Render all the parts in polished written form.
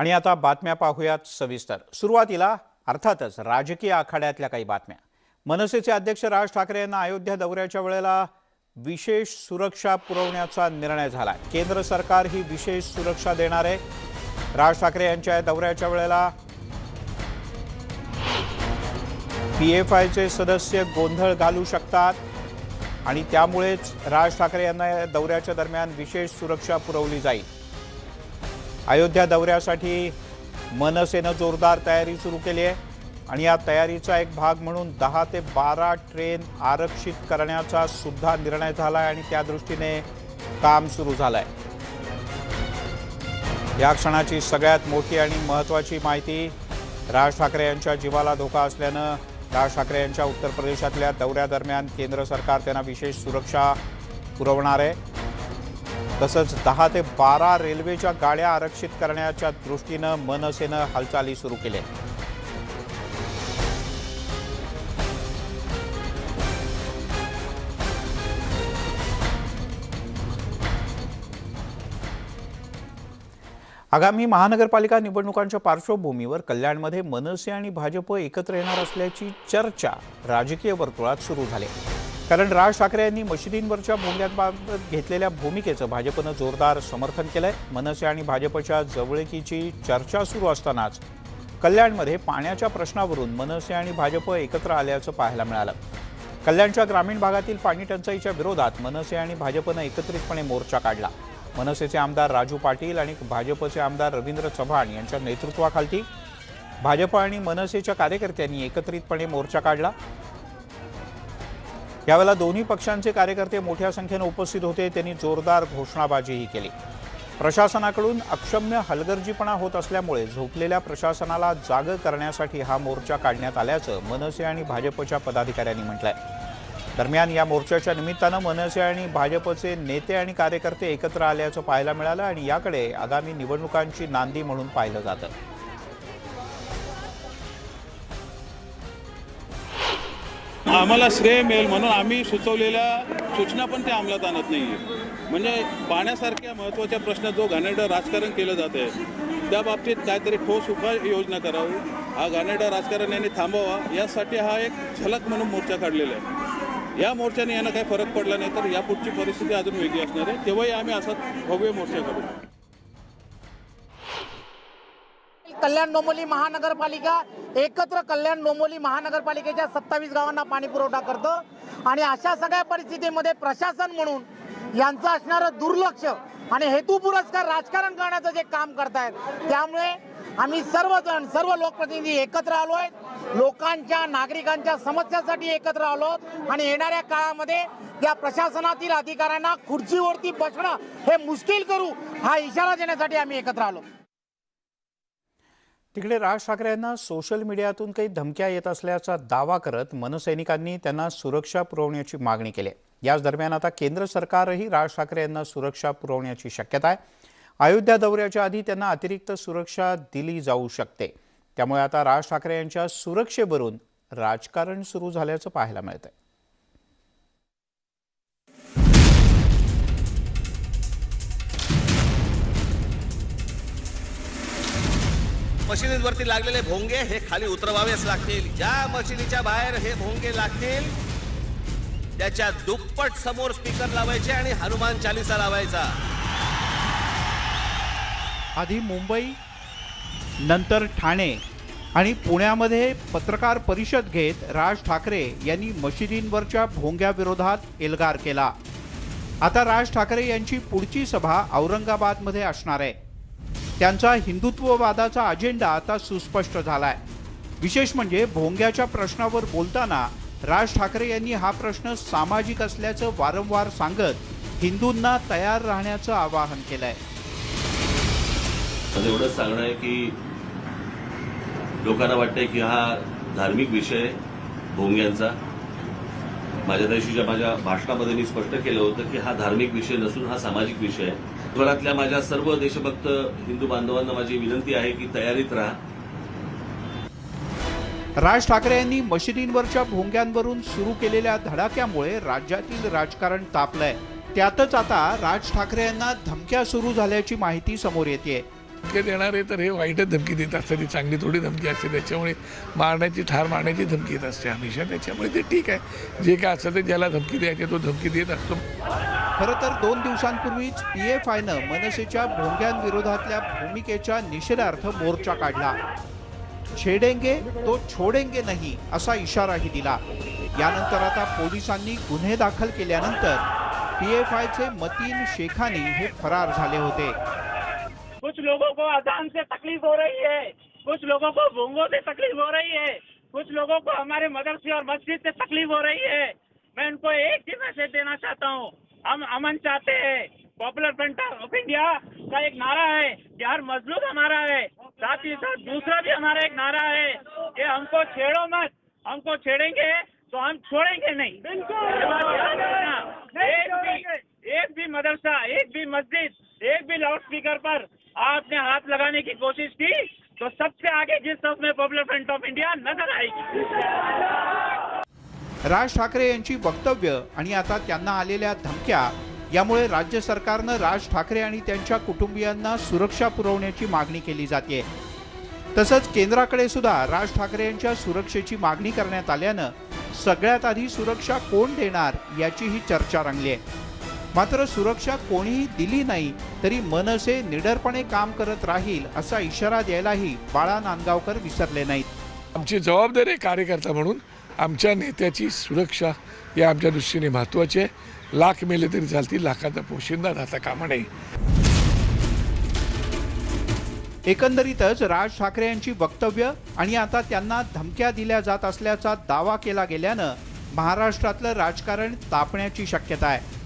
आणि आता बातम्या पाहूयात सविस्तर। सुरुवातीला अर्थातच राजकीय आखाड्यातल्या काही बातम्या। मनसेचे अध्यक्ष राज ठाकरे यांना अयोध्या दौऱ्याच्या वेळेला विशेष सुरक्षा पुरवण्याचा निर्णय झाला। केंद्र सरकार ही विशेष सुरक्षा देणार आहे। राज ठाकरे यांच्या दौऱ्याच्या वेळेला पीएफआयचे सदस्य गोंधळ घालू शकतात आणि त्यामुळेच राज ठाकरे यांना दौऱ्याच्या दरम्यान विशेष सुरक्षा पुरवली जाईल। अयोध्या दौऱ्यासाठी मनसेने जोरदार तयारी सुरू केली आहे आणि या तयारीचा एक भाग म्हणून 10 ते 12 ट्रेन आरक्षित करण्याचा सुद्धा निर्णय झाला आहे आणि त्या दृष्टीने काम सुरू झालंय। या क्षणाची सगळ्यात मोठी आणि महत्त्वाची माहिती, राज ठाकरे यांच्या जीवाला धोका असल्याने राज ठाकरे यांच्या उत्तर प्रदेशातल्या दौऱ्यादरम्यान केंद्र सरकार त्यांना विशेष सुरक्षा पुरवणार आहे। तसंच 10 ते 12 रेल्वेच्या गाड्या आरक्षित करण्याच्या दृष्टीने मनसेने हालचाली सुरू केल्या। आगामी महानगरपालिका निवडणुकांच्या पार्श्वभूमीवर कल्याणमध्ये मनसे आणि भाजप एकत्र येणार असल्याची चर्चा राजकीय वर्तुळात सुरू झाली। कारण राज ठाकरे यांनी मशिदींवरच्या भोंग्यांबाबत घेतलेल्या भूमिकेचं भाजपनं जोरदार समर्थन केलंय। मनसे आणि भाजपच्या जवळकीची चर्चा सुरू असतानाच कल्याणमध्ये पाण्याच्या प्रश्नावरून मनसे आणि भाजप एकत्र आल्याचं पाहायला मिळालं। कल्याणच्या ग्रामीण भागातील पाणी टंचाईच्या विरोधात मनसे आणि भाजपनं एकत्रितपणे मोर्चा काढला। मनसेचे आमदार राजू पाटील आणि भाजपचे आमदार रवींद्र चव्हाण यांच्या नेतृत्वाखाली भाजप आणि मनसेच्या कार्यकर्त्यांनी एकत्रितपणे मोर्चा काढला। यावेळेला दोन्ही पक्षांचे कार्यकर्ते मोठ्या संख्येने उपस्थित होते। त्यांनी जोरदार घोषणाबाजीही केली। प्रशासनाकडून अक्षम्य हलगर्जीपणा होत असल्यामुळे झोपलेल्या प्रशासनाला जाग करण्यासाठी हा मोर्चा काढण्यात आल्याचं मनसे आणि भाजपच्या पदाधिकाऱ्यांनी म्हटलंय। दरम्यान या मोर्चाच्या निमित्तानं मनसे आणि भाजपचे नेते आणि कार्यकर्ते एकत्र आल्याचं पाहायला मिळालं आणि याकडे आगामी निवडणुकांची नांदी म्हणून पाहिलं जातं। आम्हाला श्रेय मिळेल म्हणून आम्ही सुचवलेल्या सूचना पण ते अंमलात आणत नाहीये। म्हणजे पाण्यासारख्या महत्त्वाच्या प्रश्न जो घाणेरडं राजकारण केलं जाते त्या बाबतीत काहीतरी ठोस उपाययोजना करावी। हा घाणेरडं राजकारण यांनी थांबवा यासाठी हा एक झलक म्हणून मोर्चा काढलेला आहे। या मोर्चाने यांना काही फरक पडला नाही तर यापुढची परिस्थिती अजून वेगळी असणार आहे। तेव्हाही आम्ही असा भव्य मोर्चा करू। कल्याण डोंबिवली महानगरपालिका एकत्र कल्याण डोंबिवली महानगरपालिकेच्या 27 गावांना पाणी पुरवठा करतं आणि अशा सगळ्या परिस्थितीमध्ये प्रशासन म्हणून यांचं असणारं दुर्लक्ष आणि हेतू पुरस्कार राजकारण करण्याचं जे काम करतायत, त्यामुळे आम्ही सर्वजण सर्व लोकप्रतिनिधी एकत्र आलोय। लोकांच्या नागरिकांच्या समस्यासाठी एकत्र आलो आणि येणाऱ्या काळामध्ये या प्रशासनातील अधिकाऱ्यांना खुर्चीवरती बसणं हे मुश्किल करू हा इशारा देण्यासाठी आम्ही एकत्र आलो। तिकडे राज ठाकरे यांना सोशल मीडियातून काही धमक्या येत असल्याचा दावा करत मनसैनिकांनी त्यांना सुरक्षा पुरवण्याची मागणी केली। याच दरम्यान आता केंद्र सरकारही राज ठाकरे यांना सुरक्षा पुरवण्याची शक्यता आहे। अयोध्या दौऱ्याच्या आधी त्यांना अतिरिक्त सुरक्षा दिली जाऊ शकते। त्यामुळे आता राज ठाकरे यांच्या सुरक्षेवरून राजकारण सुरू झाल्याचं पाहायला मिळतंय। मशिदींवरती लागलेले भोंगे हे खाली उतरवावेच लागतील। ज्या मशिदीच्या बाहेर हे भोंगे लागतील त्याच्या दुप्पट समोर स्पीकर लावायचे आणि हनुमान चालीसा लावायचा। आधी मुंबई, नंतर ठाणे आणि पुण्यामध्ये पत्रकार परिषद घेत राज ठाकरे यांनी मशिदींवरच्या भोंग्याविरोधात एल्गार केला। आता राज ठाकरे यांची पुढची सभा औरंगाबादमध्ये असणार आहे। त्यांचा हिंदुत्ववादाचा अजेंडा आता सुस्पष्ट झालाय। विशेष म्हणजे भोंग्याच्या प्रश्नावर बोलताना राज ठाकरे यांनी हा प्रश्न सामाजिक असल्याचं वारंवार सांगत हिंदूंना तयार राहण्याचं आवाहन केलंय। माझं एवढंच सांगणं आहे की लोकांना वाटतंय की हा धार्मिक विषय भोंग्यांचा। माझ्या दिवशीच्या माझ्या भाषणामध्ये मी स्पष्ट केलं होतं की हा धार्मिक विषय नसून हा सामाजिक विषय आहे। जगभरातल्या माझ्या सर्व देशभक्त हिंदू बांधवांना माझी विनंती आहे की तयारीत राहा। राज ठाकरे यांनी मशिदींवरच्या भोंग्यांवरून सुरू केलेल्या धडाक्यामुळे राज्यातील राजकारण तापलंय। त्यातच आता राज ठाकरे यांना धमक्या सुरू झाल्याची माहिती समोर येते। धमकी देणारे तर हे वाईटच धमकी देत असतात, ती चांगली थोडी धमकी असते. त्याच्यामुळे मारण्याची, ठार मारण्याची धमकी येत असते हमेशा. त्याच्यामुळे ते ठीक आहे, जे काय असतं ते ज्याला धमकी द्यायची तो धमकी देत असतो. खरं तर 2 दिवसांपूर्वीच PFIनं मनसेच्या भोंग्यांविरोधातल्या भूमिकेच्या निषेधार्थ मोर्चा काढला. छेडेंगे तो छोडेंगे नहीं असा इशाराही दिला. यानंतर आता पोलिसांनी गुन्हे दाखल केल्यानंतर PFIचे मतीन शेखानी हे फरार झाले होते. कुछ लोगों को अजान से तकलीफ हो रही है, कुछ लोगों को भोंगों से तकलीफ हो रही है, कुछ लोगों को हमारे मदरसे और मस्जिद से तकलीफ हो रही है. मैं उनको एक ही मैसेज देना चाहता हूँ, हम अमन चाहते हैं. पॉपुलर फ्रंट ऑफ इंडिया का एक नारा है कि हर मजलूम हमारा है. साथ ही साथ दूसरा भी हमारा एक नारा है कि हमको छेड़ो मत, हमको छेड़ेंगे तो हम छोड़ेंगे नहीं. एक भी मदरसा, एक भी मस्जिद, एक भी लाउड स्पीकर पर आपने हाथ लगाने की कोशिश की तो सबसे आगे जिस सफ में पॉपुलर फ्रंट ऑफ इंडिया नजर आएगी. राज ठाकरे यांची वक्तव्य आणि आता त्यांना आलेल्या धमक्या यामुळे राज्य सरकारनं राज ठाकरे आणि त्यांच्या कुटुंबियांना सुरक्षा पुरवण्याची मागणी केली जाते. तसंच केंद्राकडे सुद्धा राज ठाकरे यांच्या सुरक्षेची मागणी करण्यात आल्यानं सगळ्यात आधी सुरक्षा कोण देणार याचीही चर्चा रंगली आहे. मात्र सुरक्षा कोणीही दिली नाही तरी मनसे निडरपणे काम करत राहील असा इशारा द्यायलाही बाळा नांदगावकर विसरले नाहीत. आमची जबाबदारी आहे कार्यकर्ता म्हणून, आमच्या नेत्याची सुरक्षा या आमच्या दृष्टीने महत्त्वाची आहे. लाख मेले तरी चालतील, लाखाचा पोशिंदा राहता कामा नये. एकंदरीतच राज ठाकरे यांची वक्तव्य आणि आता त्यांना धमक्या दिल्या जात असल्याचा दावा केला गेल्यानं महाराष्ट्रातलं राजकारण तापण्याची शक्यता आहे.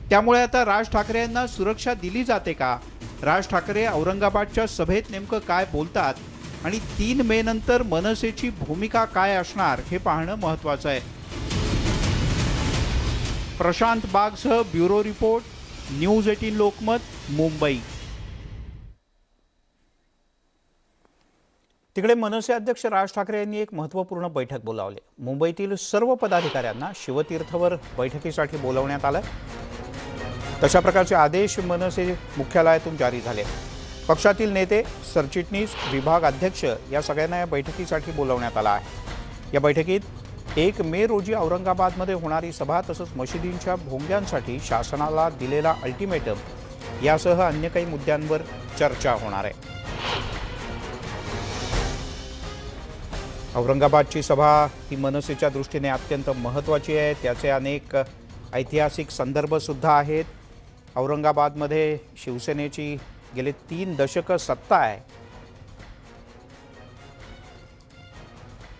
त्यामुळे आता राज ठाकरे यांना सुरक्षा दिली जाते का? राज ठाकरे औरंगाबादच्या सभेत नेमकं काय बोलतात आणि 3 मे नंतर मनसेची भूमिका काय असणार हे पाहणं महत्त्वाचं आहे. प्रशांत बागसह bureau report, news 18 Lokmat, Mumbai. तिकडे मनसे अध्यक्ष राज ठाकरे यांनी एक महत्त्वपूर्ण बैठक बोलावली. मुंबईतील सर्व पदाधिकाऱ्यांना शिवतीर्थवर बैठकीसाठी बोलवण्यात आलं. तशा प्रकारचे आदेश मनसे मुख्यालयातून जारी झाले. पक्षातील नेते, सरचिटणीस, विभाग अध्यक्ष या सगळ्यांना या बैठकीसाठी बोलवण्यात आलं आहे. या बैठकीत 1 मे रोजी औरंगाबादमध्ये होणारी सभा तसंच मशिदींच्या भोंग्यांसाठी शासनाला दिलेला अल्टिमेटम यासह अन्य काही मुद्द्यांवर चर्चा होणार आहे. औरंगाबादची सभा ही मनसेच्या दृष्टीने अत्यंत महत्त्वाची आहे. त्याचे अनेक ऐतिहासिक संदर्भसुद्धा आहेत. औरंगाबादमध्ये शिवसेनेची गेले 3 दशकं सत्ता आहे.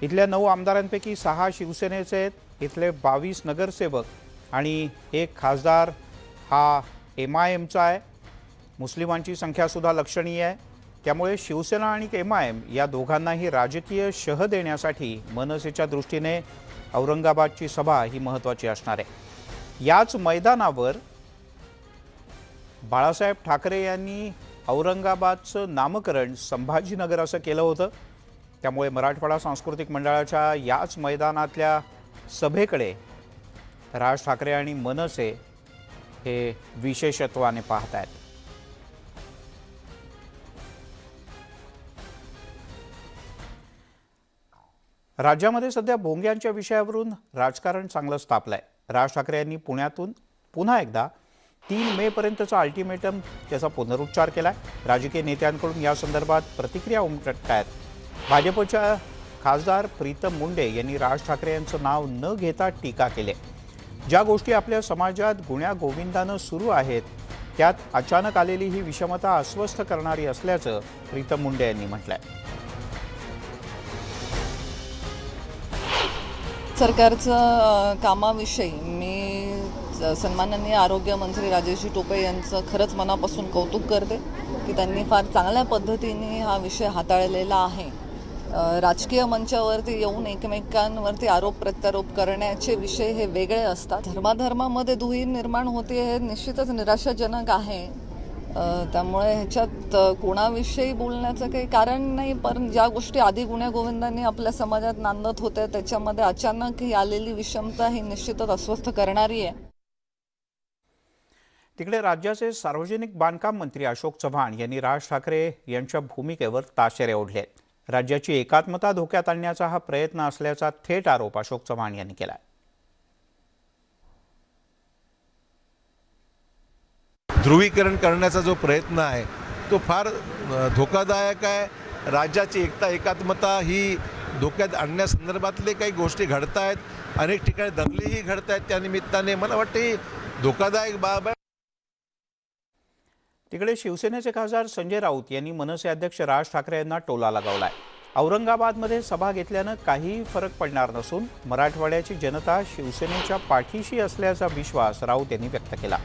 इथल्या 9 आमदारांपैकी 6 शिवसेनेचे आहेत. इथले 22 नगरसेवक आणि 1 खासदार हा MIMचा आहे. मुस्लिमांची संख्यासुद्धा लक्षणीय आहे. त्यामुळे शिवसेना आणि MIM या दोघांनाही राजकीय शह देण्यासाठी मनसेच्या दृष्टीने औरंगाबादची सभा ही महत्त्वाची असणार आहे. याच मैदानावर बाळासाहेब ठाकरे यांनी औरंगाबादचं नामकरण संभाजीनगर असं केलं होतं. त्यामुळे मराठवाडा सांस्कृतिक मंडळाच्या याच मैदानातल्या सभेकडे राज ठाकरे आणि मनसे हे विशेषत्वाने पाहत आहेत. राज्यामध्ये सध्या भोंग्यांच्या विषयावरून राजकारण चांगलंच तापलंय. राज ठाकरे यांनी पुण्यातून पुन्हा एकदा 3 मे पर्यंतचा अल्टिमेटम त्याचा पुनरुच्चार केलाय. राजकीय नेत्यांकडून या संदर्भात प्रतिक्रिया उमटत आहेत. भाजपच्या खासदार प्रीतम मुंडे यांनी राज ठाकरे यांचं नाव न घेता टीका केली. ज्या गोष्टी आपल्या समाजात गुण्यागोविंदानं सुरू आहेत त्यात अचानक आलेली ही विषमता अस्वस्थ करणारी असल्याचं प्रीतम मुंडे यांनी म्हटलंय. सरकारचं कामाविषयी मी सन्माननीय आरोग्यमंत्री राजेशजी टोपे यांचं खरंच मनापासून कौतुक करते की त्यांनी फार चांगल्या पद्धतीने हा विषय हाताळलेला आहे. राजकीय मंचावरती येऊन एकमेकांवरती आरोप प्रत्यारोप करण्याचे विषय हे वेगळे असतात. धर्माधर्मामध्ये दुही निर्माण होते हे निश्चितच निराशाजनक आहे. त्यामुळे ह्याच्यात कोणाविषयी बोलण्याचं काही कारण नाही. पण ज्या गोष्टी आधी गुण्यागोविंदांनी आपल्या समाजात नांदत होत्या त्याच्यामध्ये अचानक ही आलेली विषमता ही निश्चितच अस्वस्थ करणारी आहे. तिकडे राज्याचे सार्वजनिक बांधकाम मंत्री अशोक चव्हाण यांनी राज ठाकरे यांच्या भूमिकेवर ताशेरे ओढले आहेत. राज्याची एकात्मता धोक्यात आणण्याचा हा प्रयत्न असल्याचा थेट आरोप अशोक चव्हाण यांनी केला. ध्रुवीकरण करण्याचा जो प्रयत्न आहे तो फार धोकादायक आहे. राज्याची एकता एकात्मता ही धोक्यात आणण्यासंदर्भातले काही गोष्टी घडत आहेत. अनेक ठिकाणी दंगलीही घडत आहेत. त्या निमित्ताने मला वाटते ही धोकादायक बाब आहे. तिकडे शिवसेनेचे खासदार संजय राऊत यांनी मनसे अध्यक्ष राज ठाकरे यांना टोला लगावलाय. औरंगाबादमध्ये सभा घेतल्यानं काहीही फरक पडणार नसून मराठवाड्याची जनता शिवसेनेच्या पाठीशी असल्याचा विश्वास राऊत यांनी व्यक्त केला.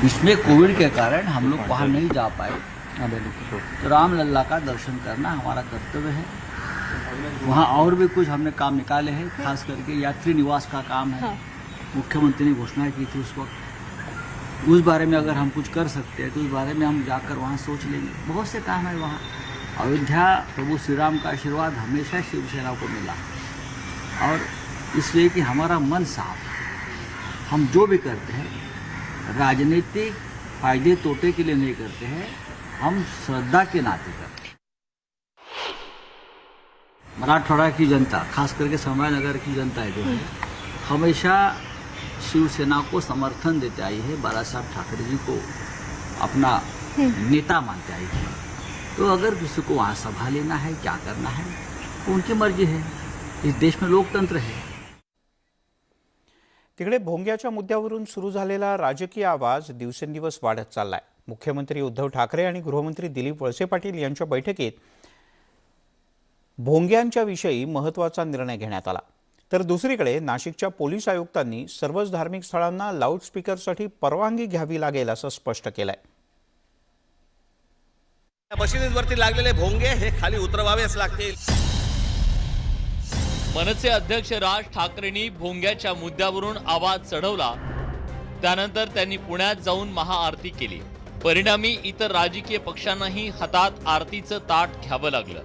इसमें कोविड के कारण हम लोग वहाँ नहीं जा पाए, तो रामलला का दर्शन करना हमारा कर्तव्य है. वहाँ और भी कुछ हमने काम निकाले हैं, खास करके यात्री निवास का काम है. मुख्यमंत्री ने घोषणा की थी उस वक्त. उस बारे में अगर हम कुछ कर सकते हैं तो उस बारे में हम जाकर वहाँ सोच लेंगे. बहुत से काम है वहाँ. अयोध्या प्रभु श्री राम का आशीर्वाद हमेशा शिवसेना को मिला और इसलिए कि हमारा मन साफ. हम जो भी करते हैं राजनीतिक फायदे तोटे के लिए नहीं करते हैं, हम श्रद्धा के नाते करते हैं. मराठवाड़ा की जनता, खास करके संभाजीनगर की जनता है जो है, हमेशा शिवसेना को समर्थन देते आई है. बाला साहब ठाकरे जी को अपना नेता मानते आई है. तो अगर किसी को वहाँ सभा लेना है, क्या करना है, तो उनकी मर्जी है. इस देश में लोकतंत्र है. तिकडे भोंग्याच्या मुद्द्यावरून सुरू झालेला राजकीय आवाज दिवसेंदिवस वाढत चाललाय. मुख्यमंत्री उद्धव ठाकरे आणि गृहमंत्री दिलीप वळसे पाटील यांच्या बैठकीत भोंग्यांच्या विषयी महत्त्वाचा निर्णय घेण्यात आला. तर दुसरीकडे नाशिकच्या पोलीस आयुक्तांनी सर्वच धार्मिक स्थळांना लाऊडस्पीकरसाठी परवानगी घ्यावी लागेल असं स्पष्ट केलंय. मशिदींवरती लागलेले भोंगे हे खाली उतरवावेच लागतील. मनसे अध्यक्ष राज ठाकरेंनी भोंग्याच्या मुद्द्यावरून आवाज चढवला. त्यानंतर त्यांनी पुण्यात जाऊन महाआरती केली. परिणामी इतर राजकीय पक्षांनाही हातात आरतीचं ताट घ्यावं लागलं.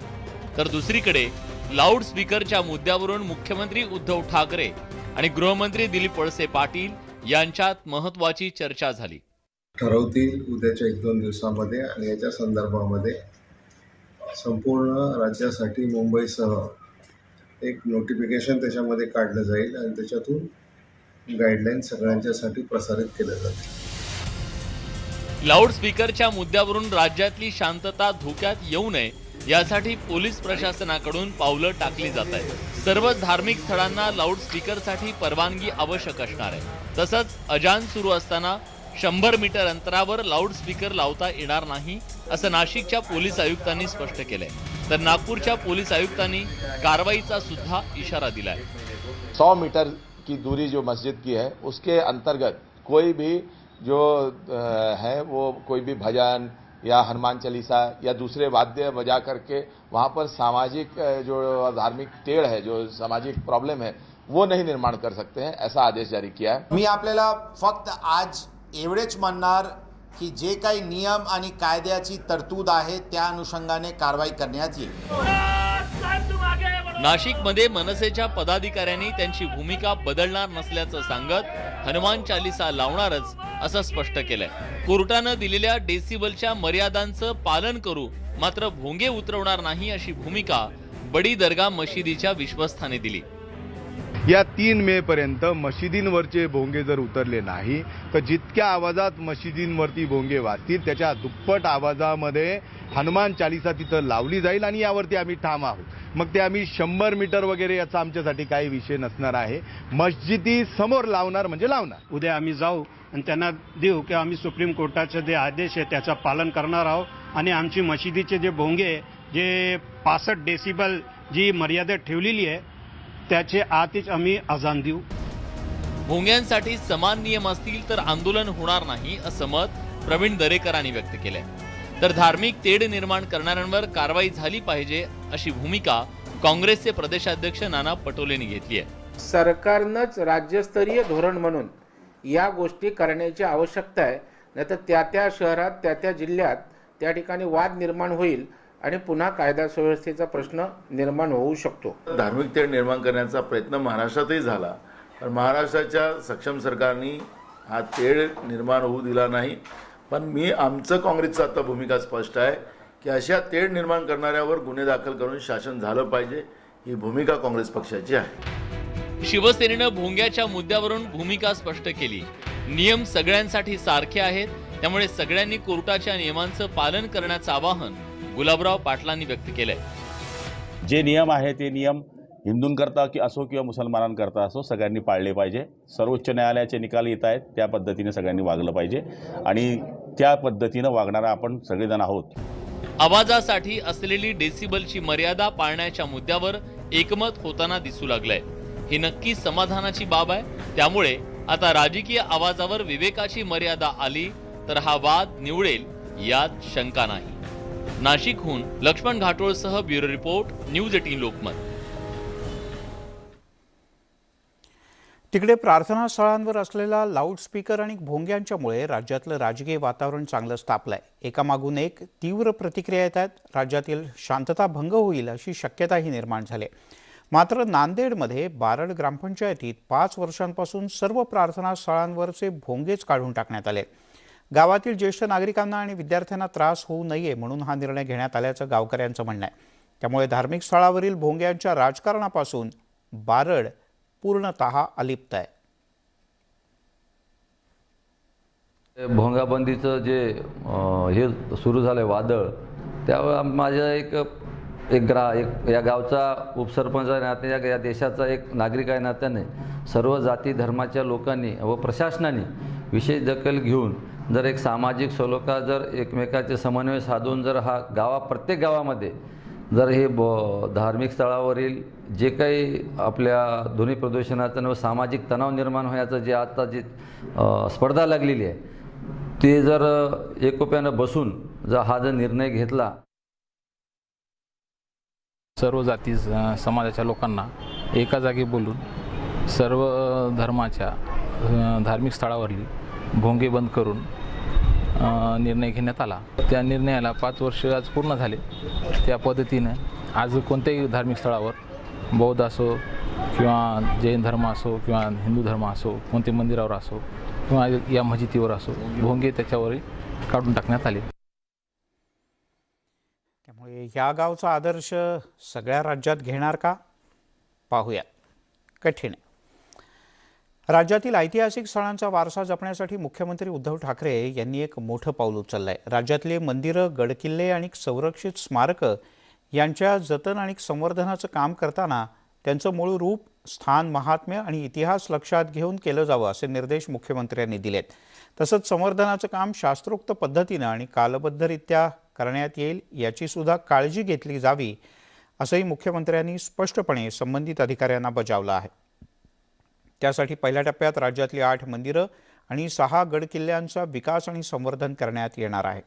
तर दुसरीकडे लाऊडस्पीकरच्या मुद्द्यावरून मुख्यमंत्री उद्धव ठाकरे आणि गृहमंत्री दिलीप वळसे पाटील यांच्यात महत्त्वाची चर्चा झाली. ठरवतील उद्याच्या 1-2 दिवसांमध्ये आणि याच्या संदर्भामध्ये संपूर्ण राज्यासाठी मुंबईसह एक नोटिफिकेशन त्याच्यामध्ये काढलं जाईल आणि त्याच्यातून गाईडलाईन सगळ्यांच्यासाठी प्रसारित केलं जातील. लाऊडस्पीकरच्या मुद्द्यावरून राज्यातली शांतता धोक्यात येऊ नये यासाठी पोलीस प्रशासनाकडून पावलं टाकली जात आहेत. सर्वच धार्मिक स्थळांना लाऊडस्पीकरसाठी परवानगी आवश्यक असणार आहे. तसंच अजान सुरू असताना 100 मीटर अंतरावर लाऊडस्पीकर लावता येणार नाही असं नाशिकच्या पोलीस आयुक्तांनी स्पष्ट केलंय. तर नागपूरच्या पोलीस आयुक्तांनी कारवाईचा सुद्धा इशारा दिलाय. 100 मीटर की दूरी जो मस्जिद की है उसके अंतर्गत कोई भी जो है वो कोई भी भजन या हनुमान चालीसा या दूसरे वाद्य बजा करके वहाँ पर सामाजिक जो धार्मिक टेढ़ है, जो सामाजिक प्रॉब्लम है, वो नहीं निर्माण कर सकते हैं. ऐसा आदेश जारी किया है. मी आपल्याला फक्त आज एवढेच म्हणणार की जे काही नियम आणि कायद्याची तरतूद आहे त्या अनुषंगाने कारवाई करण्यात येईल. नाशिकमध्ये मनसेच्या पदाधिकाऱ्यांनी त्यांची भूमिका बदलणार नसल्याचं सांगत हनुमान चालीसा लावणारच असं स्पष्ट केलंय. कोर्टानं दिलेल्या डेसिबलच्या मर्यादांचं पालन करू, मात्र भोंगे उतरवणार नाही अशी भूमिका बडी दर्गा मशिदीच्या विश्वस्तांनी दिली. या 3 मे पर्यंत मशिदींवरचे भोंगे जर उतरले नाही तर जितक्या आवाजात मशिदींवरती भोंगे वाजतील त्याच्या दुप्पट आवाजामध्ये हनुमान चालीसा तिथं लावली जाईल आणि यावरती आम्ही ठाम आहोत. मग ते आम्ही 100 मीटर वगैरे याचा आमच्यासाठी काही विषय नसणार आहे. मस्जिदी समोर लावणार म्हणजे लावणार. उद्या आम्ही जाऊ आणि त्यांना देऊ की आम्ही सुप्रीम कोर्टाचे जे आदेश आहे त्याचं पालन करणार आहोत आणि आमची मशिदीचे जे भोंगे जे 65 डेसिबल जी मर्यादा ठेवलेली आहे त्याचे आतच आम्ही अजान देऊ. भोंग्यांसाठी समान नियम असतील तर आंदोलन होणार नाही असं मत प्रवीण दरेकरांनी व्यक्त केलंय. तर धार्मिक तेढ निर्माण करणाऱ्यांवर कारवाई झाली पाहिजे अशी भूमिका काँग्रेसचे प्रदेशाध्यक्ष नाना पटोलेंनी घेतली आहे. सरकारनंच राज्यस्तरीय धोरण म्हणून या गोष्टी करण्याची आवश्यकता आहे. नाहीतर त्या शहरात त्या जिल्ह्यात त्या ठिकाणी वाद निर्माण होईल आणि पुन्हा कायदा सुव्यवस्थेचा प्रश्न निर्माण होऊ शकतो. धार्मिक तेढ निर्माण करण्याचा प्रयत्न महाराष्ट्रातही झाला, पण महाराष्ट्राच्या सक्षम सरकारने हा तेढ निर्माण होऊ दिला नाही. पण आमचं काँग्रेसचं आता भूमिका स्पष्ट आहे की अशा तेढ निर्माण करणाऱ्यावर गुन्हे दाखल करून शासन झालं पाहिजे, ही भूमिका काँग्रेस पक्षाची आहे. शिवसेनेनं भोंग्याच्या मुद्द्यावरून भूमिका स्पष्ट केली. नियम सगळ्यांसाठी सारखे आहेत, त्यामुळे सगळ्यांनी कोर्टाच्या नियमांचं पालन करण्याचं आवाहन गुलाबराव पाटलांनी व्यक्त केलंय. जे नियम आहे ते नियम हिंदूंकरता की असो किंवा मुसलमानांकरता असो सगळ्यांनी पाळले पाहिजे. सर्वोच्च न्यायालयाचे निकाल येत आहेत, त्या पद्धतीने सगळ्यांनी वागलं पाहिजे आणि त्या पद्धतीनं वागणारा आपण सगळेजण आहोत. आवाजासाठी असलेली डेसिबलची मर्यादा पाळण्याच्या मुद्द्यावर एकमत होताना दिसू लागलंय. ही नक्की समाधानाची बाब आहे. त्यामुळे आता राजकीय आवाजावर विवेकाची मर्यादा आली तर हा वाद निवळेल यात शंका नाही. नाशिकहून लक्ष्मण घाटोळसह ब्युरो रिपोर्ट, न्यूज 18 लोकमत. तिकडे प्रार्थनास्थळांवर असलेला लाऊडस्पीकर आणि भोंग्यांच्यामुळे राज्यातलं राजकीय वातावरण चांगलंच तापलंय. एकामागून एक तीव्र प्रतिक्रिया येत आहेत. राज्यातील शांतता भंग होईल अशी शक्यताही निर्माण झाली. मात्र नांदेडमध्ये बारड ग्रामपंचायतीत 5 वर्षांपासून सर्व प्रार्थनास्थळांवरचे भोंगेच काढून टाकण्यात आले. गावातील ज्येष्ठ नागरिकांना आणि विद्यार्थ्यांना त्रास होऊ नये म्हणून हा निर्णय घेण्यात आल्याचं गावकऱ्यांचं म्हणणं आहे. त्यामुळे धार्मिक स्थळावरील भोंग्यांच्या राजकारणापासून बारड पूर्णतः अलिप्त आहे. भोंगाबंदीचं जे हे सुरू झालं वादळ, त्यावर माझ्या एक या गावचा उपसरपंच आहे नात्याने, या देशाचा एक नागरिक आहे नात्याने सर्व जाती धर्माच्या लोकांनी व प्रशासनाने विशेष दखल घेऊन जर एक सामाजिक सलोखा, जर एकमेकाचे समन्वय साधून जर हा प्रत्येक गावामध्ये जर हे धार्मिक स्थळावरील जे काही आपल्या ध्वनी प्रदूषणाचं व सामाजिक तणाव निर्माण होण्याचं जे आता जी स्पर्धा लागलेली आहे, ते जर एकोप्यानं बसून जर हा जर निर्णय घेतला, सर्व जाती समाजाच्या लोकांना एका जागी बोलून सर्व धर्माच्या धार्मिक स्थळावरली भोंगे बंद करून निर्णय घेण्यात आला. त्या निर्णयाला 5 वर्ष आज पूर्ण झाले. त्या पद्धतीनं आज कोणत्याही धार्मिक स्थळावर बौद्ध असो किंवा जैन धर्म असो किंवा हिंदू धर्म असो, कोणते मंदिरावर असो किंवा या मस्जिदीवर असो, भोंगे त्याच्यावर काढून टाकण्यात आले. त्यामुळे या गावचा आदर्श सगळ्या राज्यात घेणार का पाहूया. कठीण आहे. राज्यातील ऐतिहासिक स्थळांचा वारसा जपण्यासाठी मुख्यमंत्री उद्धव ठाकरे यांनी एक मोठं पाऊल उचललं आहे. राज्यातले मंदिरं, गडकिल्ले आणि संरक्षित स्मारकं यांच्या जतन आणि संवर्धनाचं काम करताना त्यांचं मूळ रूप, स्थान, महात्म्य आणि इतिहास लक्षात घेऊन केलं जावं असे निर्देश मुख्यमंत्र्यांनी दिलेत. तसंच संवर्धनाचं काम शास्त्रोक्त पद्धतीनं आणि कालबद्धरित्या करण्यात येईल याची सुद्धा काळजी घेतली जावी असंही मुख्यमंत्र्यांनी स्पष्टपणे संबंधित अधिकाऱ्यांना बजावलं आहे. त्यासाठी पहिल्या टप्प्यात राज्यातली 8 मंदिरं आणि 6 गडकिल्ल्यांचा विकास आणि संवर्धन करण्यात येणार आहे.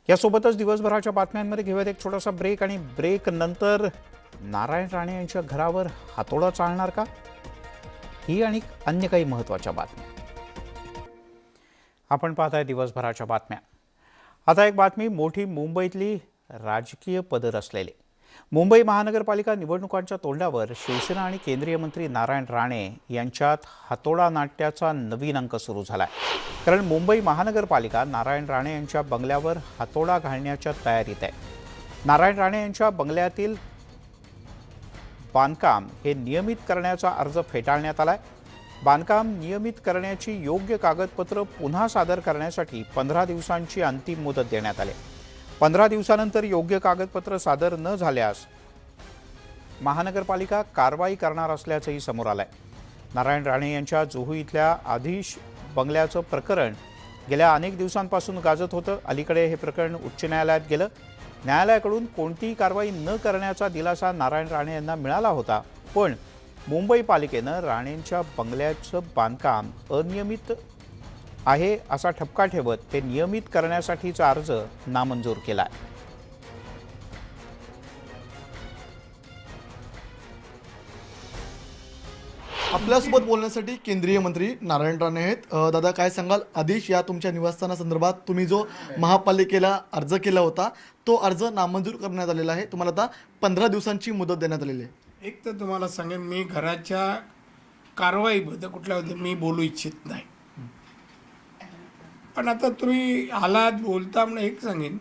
यासोबतच दिवसभराच्या बातम्यांमध्ये घेऊयात एक छोटासा ब्रेक आणि ब्रेक नंतर नारायण राणे यांच्या घरावर हातोडा चालणार का, ही आणि अन्य काही महत्त्वाच्या बातम्या आपण पाहताय दिवसभराच्या बातम्या. आता एक बातमी मोठी मुंबईतली राजकीय पदर असलेली. मुंबई महानगरपालिका निवडणुकांच्या तोंडावर शिवसेना आणि केंद्रीय मंत्री नारायण राणे यांच्यात हातोडा नाट्याचा नवीन अंक सुरू झाला आहे. कारण मुंबई महानगरपालिका नारायण राणे यांच्या बंगल्यावर हातोडा घालण्याच्या तयारीत आहे. नारायण राणे यांच्या बंगल्यातील बांधकाम हे नियमित करण्याचा अर्ज फेटाळण्यात आला आहे. बांधकाम नियमित करण्याची योग्य कागदपत्र पुन्हा सादर करण्यासाठी 15 दिवसांची अंतिम मुदत देण्यात आली. 15 दिवसानंतर योग्य कागदपत्र सादर न झाल्यास महानगरपालिका कारवाई करणार असल्याचंही समोर आलंय. नारायण राणे यांच्या जुहू इथल्या आधीश बंगल्याचं प्रकरण गेल्या अनेक दिवसांपासून गाजत होतं. अलीकडे हे प्रकरण उच्च न्यायालयात गेलं. न्यायालयाकडून कोणतीही कारवाई न करण्याचा दिलासा नारायण राणे यांना मिळाला होता, पण मुंबई पालिकेनं राणेंच्या बंगल्याचं बांधकाम अनियमित आहे असा ठपका ठेवत ते नियमित करण्यासाठीचा अर्ज नामंजूर केला आहे. आपल्यासोबत बोलण्यासाठी केंद्रीय मंत्री नारायण राणे आहेत. दादा, काय सांगाल? आदेश या तुमच्या निवासस्थानासंदर्भात तुम्ही जो महापालिकेला अर्ज केला होता तो अर्ज नामंजूर करण्यात आलेला आहे. तुम्हाला आता 15 दिवसांची मुदत देण्यात आलेली आहे. एक तर तुम्हाला सांगेन, मी घराच्या कारवाईबद्दल कुठल्याबद्दल मी बोलू इच्छित नाही. पण आता तुम्ही आलात बोलता म्हणून एक सांगेन,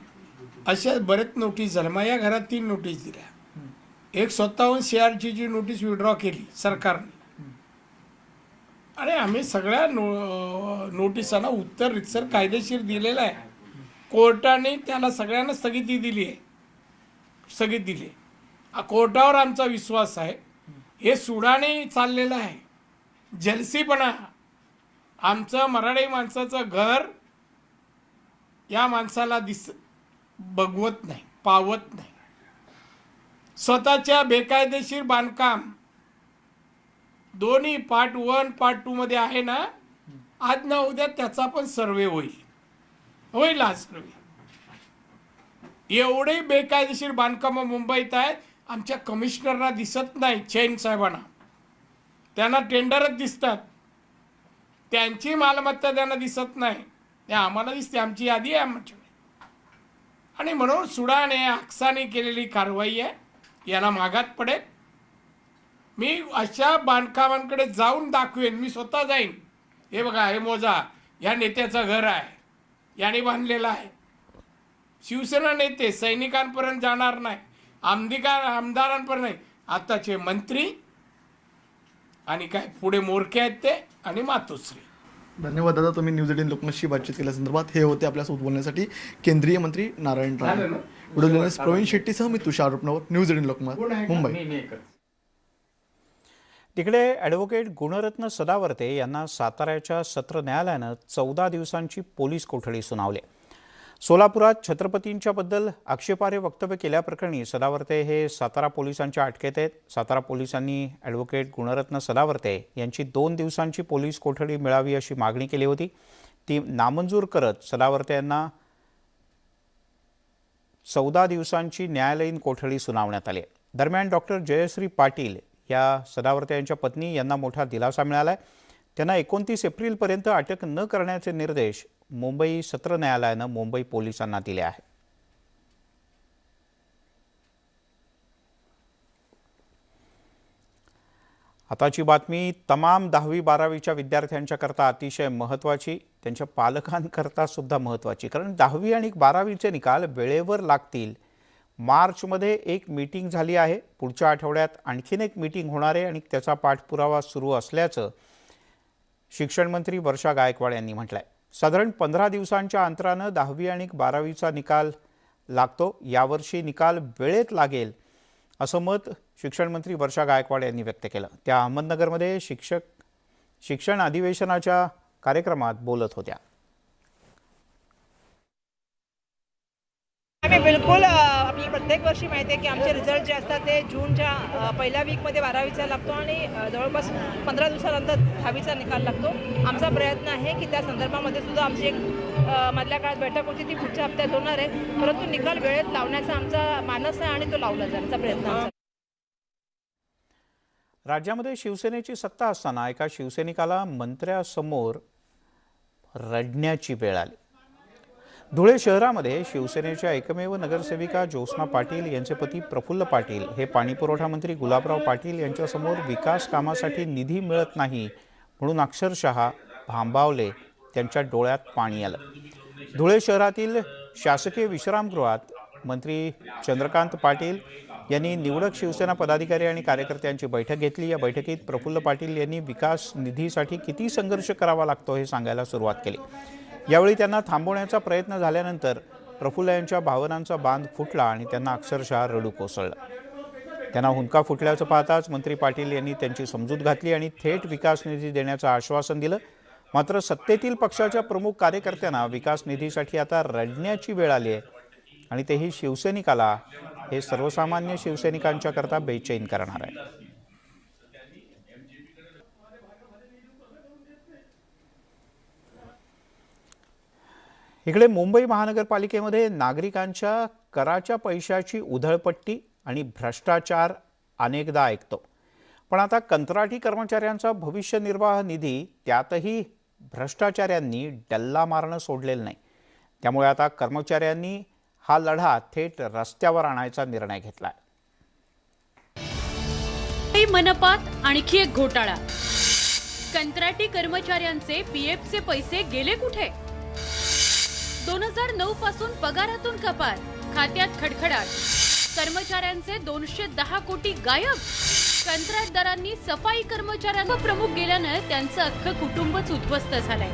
अशा बरेच नोटीस झाल्या. माझ्या घरात 3 नोटीस दिल्या. एक 57 CRची जी नोटीस विड्रॉ केली सरकारने, आणि आम्ही सगळ्या नोटिसांना उत्तर रितसर कायदेशीर दिलेलं आहे. कोर्टाने त्याला सगळ्यांना स्थगिती दिली आहे, स्थगित दिली. कोर्टावर आमचा विश्वास आहे. हे सुडाने चाललेलं आहे, जलसीपणा. आमचं मराठी माणसाचं घर या माणसाला बघवत नाही, पावत नाही. स्वतःच्या बेकायदेशीर बांधकाम दोन्ही पार्ट 1 पार्ट 2 मध्ये आहे ना, आज ना उद्या त्याचा पण सर्वे होईल हा सर्वे. एवढे बेकायदेशीर बांधकाम मुंबईत आहेत. आमच्या कमिशनरना दिसत नाही, चैन साहेबांना. त्यांना टेंडरच दिसतात, त्यांची मालमत्ता त्यांना दिसत नाही. ते आम्हाला दिसते, आमची यादी आहे आमची. आणि म्हणून सुडाने आक्साने केलेली कारवाई आहे, याला मागात पडेल. मी अशा बांधकामांकडे जाऊन दाखवेन, मी स्वतः जाईन. हे बघा, हे मोजा, या नेत्याचं घर आहे, याने बांधलेलं आहे. शिवसेना नेते सैनिकांपर्यंत जाणार नाही, आमदारांपर्यंत नाही. आताचे मंत्री आणि काय पुढे मोरके आहेत ते, आणि मातोश्री. धन्यवाद दादा, तुम्ही न्यूज 18 लोकमतशी बातचीत केल्यासंदर्भात. हे होते आपल्यासोबत बोलण्यासाठी केंद्रीय मंत्री नारायण राणे. व्हिडिओ जर्नलिस्ट प्रवीण शेट्टीसह मी तुषार रुपनवर, न्यूज 18 लोकमत, मुंबई. तिकडे ॲडव्होकेट गुणरत्न सदावर्ते यांना साताऱ्याच्या सत्र न्यायालयानं 14 दिवसांची पोलीस कोठडी सुनावली. सोलापुरात छत्रपतींच्याबद्दल आक्षेपार्ह वक्तव्य केल्याप्रकरणी सदावर्ते हे सातारा पोलिसांच्या अटकेत आहेत. सातारा पोलिसांनी ॲडव्होकेट गुणरत्न सदावर्ते यांची 2 दिवसांची पोलीस कोठडी मिळावी अशी मागणी केली होती. ती नामंजूर करत सदावर्ते यांना 14 दिवसांची न्यायालयीन कोठडी सुनावण्यात आली. दरम्यान डॉक्टर जयश्री पाटील या सदावर्ते यांच्या पत्नी यांना मोठा दिलासा मिळाला आहे. त्यांना 29 एप्रिलपर्यंत अटक न करण्याचे निर्देश मुंबई सत्र न्यायालयानं मुंबई पोलिसांना दिले आहेत. आताची बातमी तमाम 10वी-12वीच्या विद्यार्थ्यांच्या करता अतिशय महत्त्वाची, त्यांच्या पालकांकरता सुद्धा महत्त्वाची. कारण 10वी आणि 12वीचे निकाल वेळेवर लागतील. मार्चमध्ये एक मीटिंग झाली आहे, पुढच्या आठवड्यात आणखीन एक मीटिंग होणार आहे आणि त्याचा पाठपुरावा सुरू असल्याचं शिक्षण मंत्री वर्षा गायकवाड यांनी म्हटलं आहे. साधारण 15 दिवसांच्या अंतरानं 10वी आणि 12वीचा निकाल लागतो. यावर्षी निकाल वेळेत लागेल असं मत शिक्षण मंत्री वर्षा गायकवाड यांनी व्यक्त केलं. त्या अहमदनगरमध्ये शिक्षण अधिवेशनाच्या कार्यक्रमात बोलत होत्या. आम्ही बिलकुल आपल्याला प्रत्येक वर्षी माहिती आहे की आमचे रिझल्ट जे असतात ते जूनच्या पहिल्या वीकमध्ये 12वीचा लागतो आणि जवळपास 15 दिवसानंतर 10वीचा निकाल लागतो. आमचा प्रयत्न आहे की त्या संदर्भामध्ये सुद्धा आमची एक मधल्या काळात बैठक होती, ती पुढच्या हप्त्यात होणार आहे. परंतु निकाल वेळेत लावण्याचा आमचा मानस आहे आणि तो लावला जाण्याचा प्रयत्न आमचा. राज्यामध्ये शिवसेनेची सत्ता असताना एका शिवसैनिकाला मंत्र्यासमोर रडण्याची वेळ आली. धुळे शहरामध्ये शिवसेनेच्या एकमेव नगरसेविका ज्योत्स्ना पाटील यांचे पती प्रफुल्ल पाटील हे पाणीपुरवठा मंत्री गुलाबराव पाटील यांच्यासमोर विकास कामासाठी निधी मिळत नाही म्हणून अक्षरशः भांबावले. त्यांच्या डोळ्यात पाणी आलं. धुळे शहरातील शासकीय विश्रामगृहात मंत्री चंद्रकांत पाटील यांनी निवडक शिवसेना पदाधिकारी आणि कार्यकर्त्यांची बैठक घेतली. या बैठकीत प्रफुल्ल पाटील यांनी विकास निधीसाठी किती संघर्ष करावा लागतो हे सांगायला सुरुवात केली. यावेळी त्यांना थांबवण्याचा प्रयत्न झाल्यानंतर प्रफुल्ल यांच्या भावनांचा बांध फुटला आणि त्यांना अक्षरशः रडू कोसळलं. त्यांना हुंदका फुटल्याचं पाहताच मंत्री पाटील यांनी त्यांची समजूत घातली आणि थेट विकास निधी देण्याचं आश्वासन दिलं. मात्र सत्तेतील पक्षाच्या प्रमुख कार्यकर्त्यांना विकास निधीसाठी आता रडण्याची वेळ आली आहे आणि तेही शिवसैनिकाला. हे सर्वसामान्य शिवसैनिकांच्या करता बेचैन करणार आहे. इकडे मुंबई महानगरपालिकेमध्ये नागरिकांच्या कराच्या पैशाची उधळपट्टी आणि भ्रष्टाचार अनेकदा ऐकतो. पण आता कंत्राटी कर्मचाऱ्यांचा भविष्य निर्वाह निधी, त्यातही भ्रष्टाचाऱ्यांनी डल्ला मारणं सोडलेलं नाही. त्यामुळे आता कर्मचाऱ्यांनी हा लढा थेट रस्त्यावर आणायचा निर्णय घेतलाय. मनपात आणखी एक घोटाळा. कंत्राटी कर्मचाऱ्यांचे पीएफचे पैसे गेले कुठे? 2009 पासून पगारातून कपात, खात्यात खडखडाट. कर्मचाऱ्यांचे 210 कोटी गायब. कंत्राटदारांनी सफाई कर्मचाऱ्यांना प्रमुख गेल्यानं त्यांचं अख्खं कुटुंबच उद्ध्वस्त झालंय.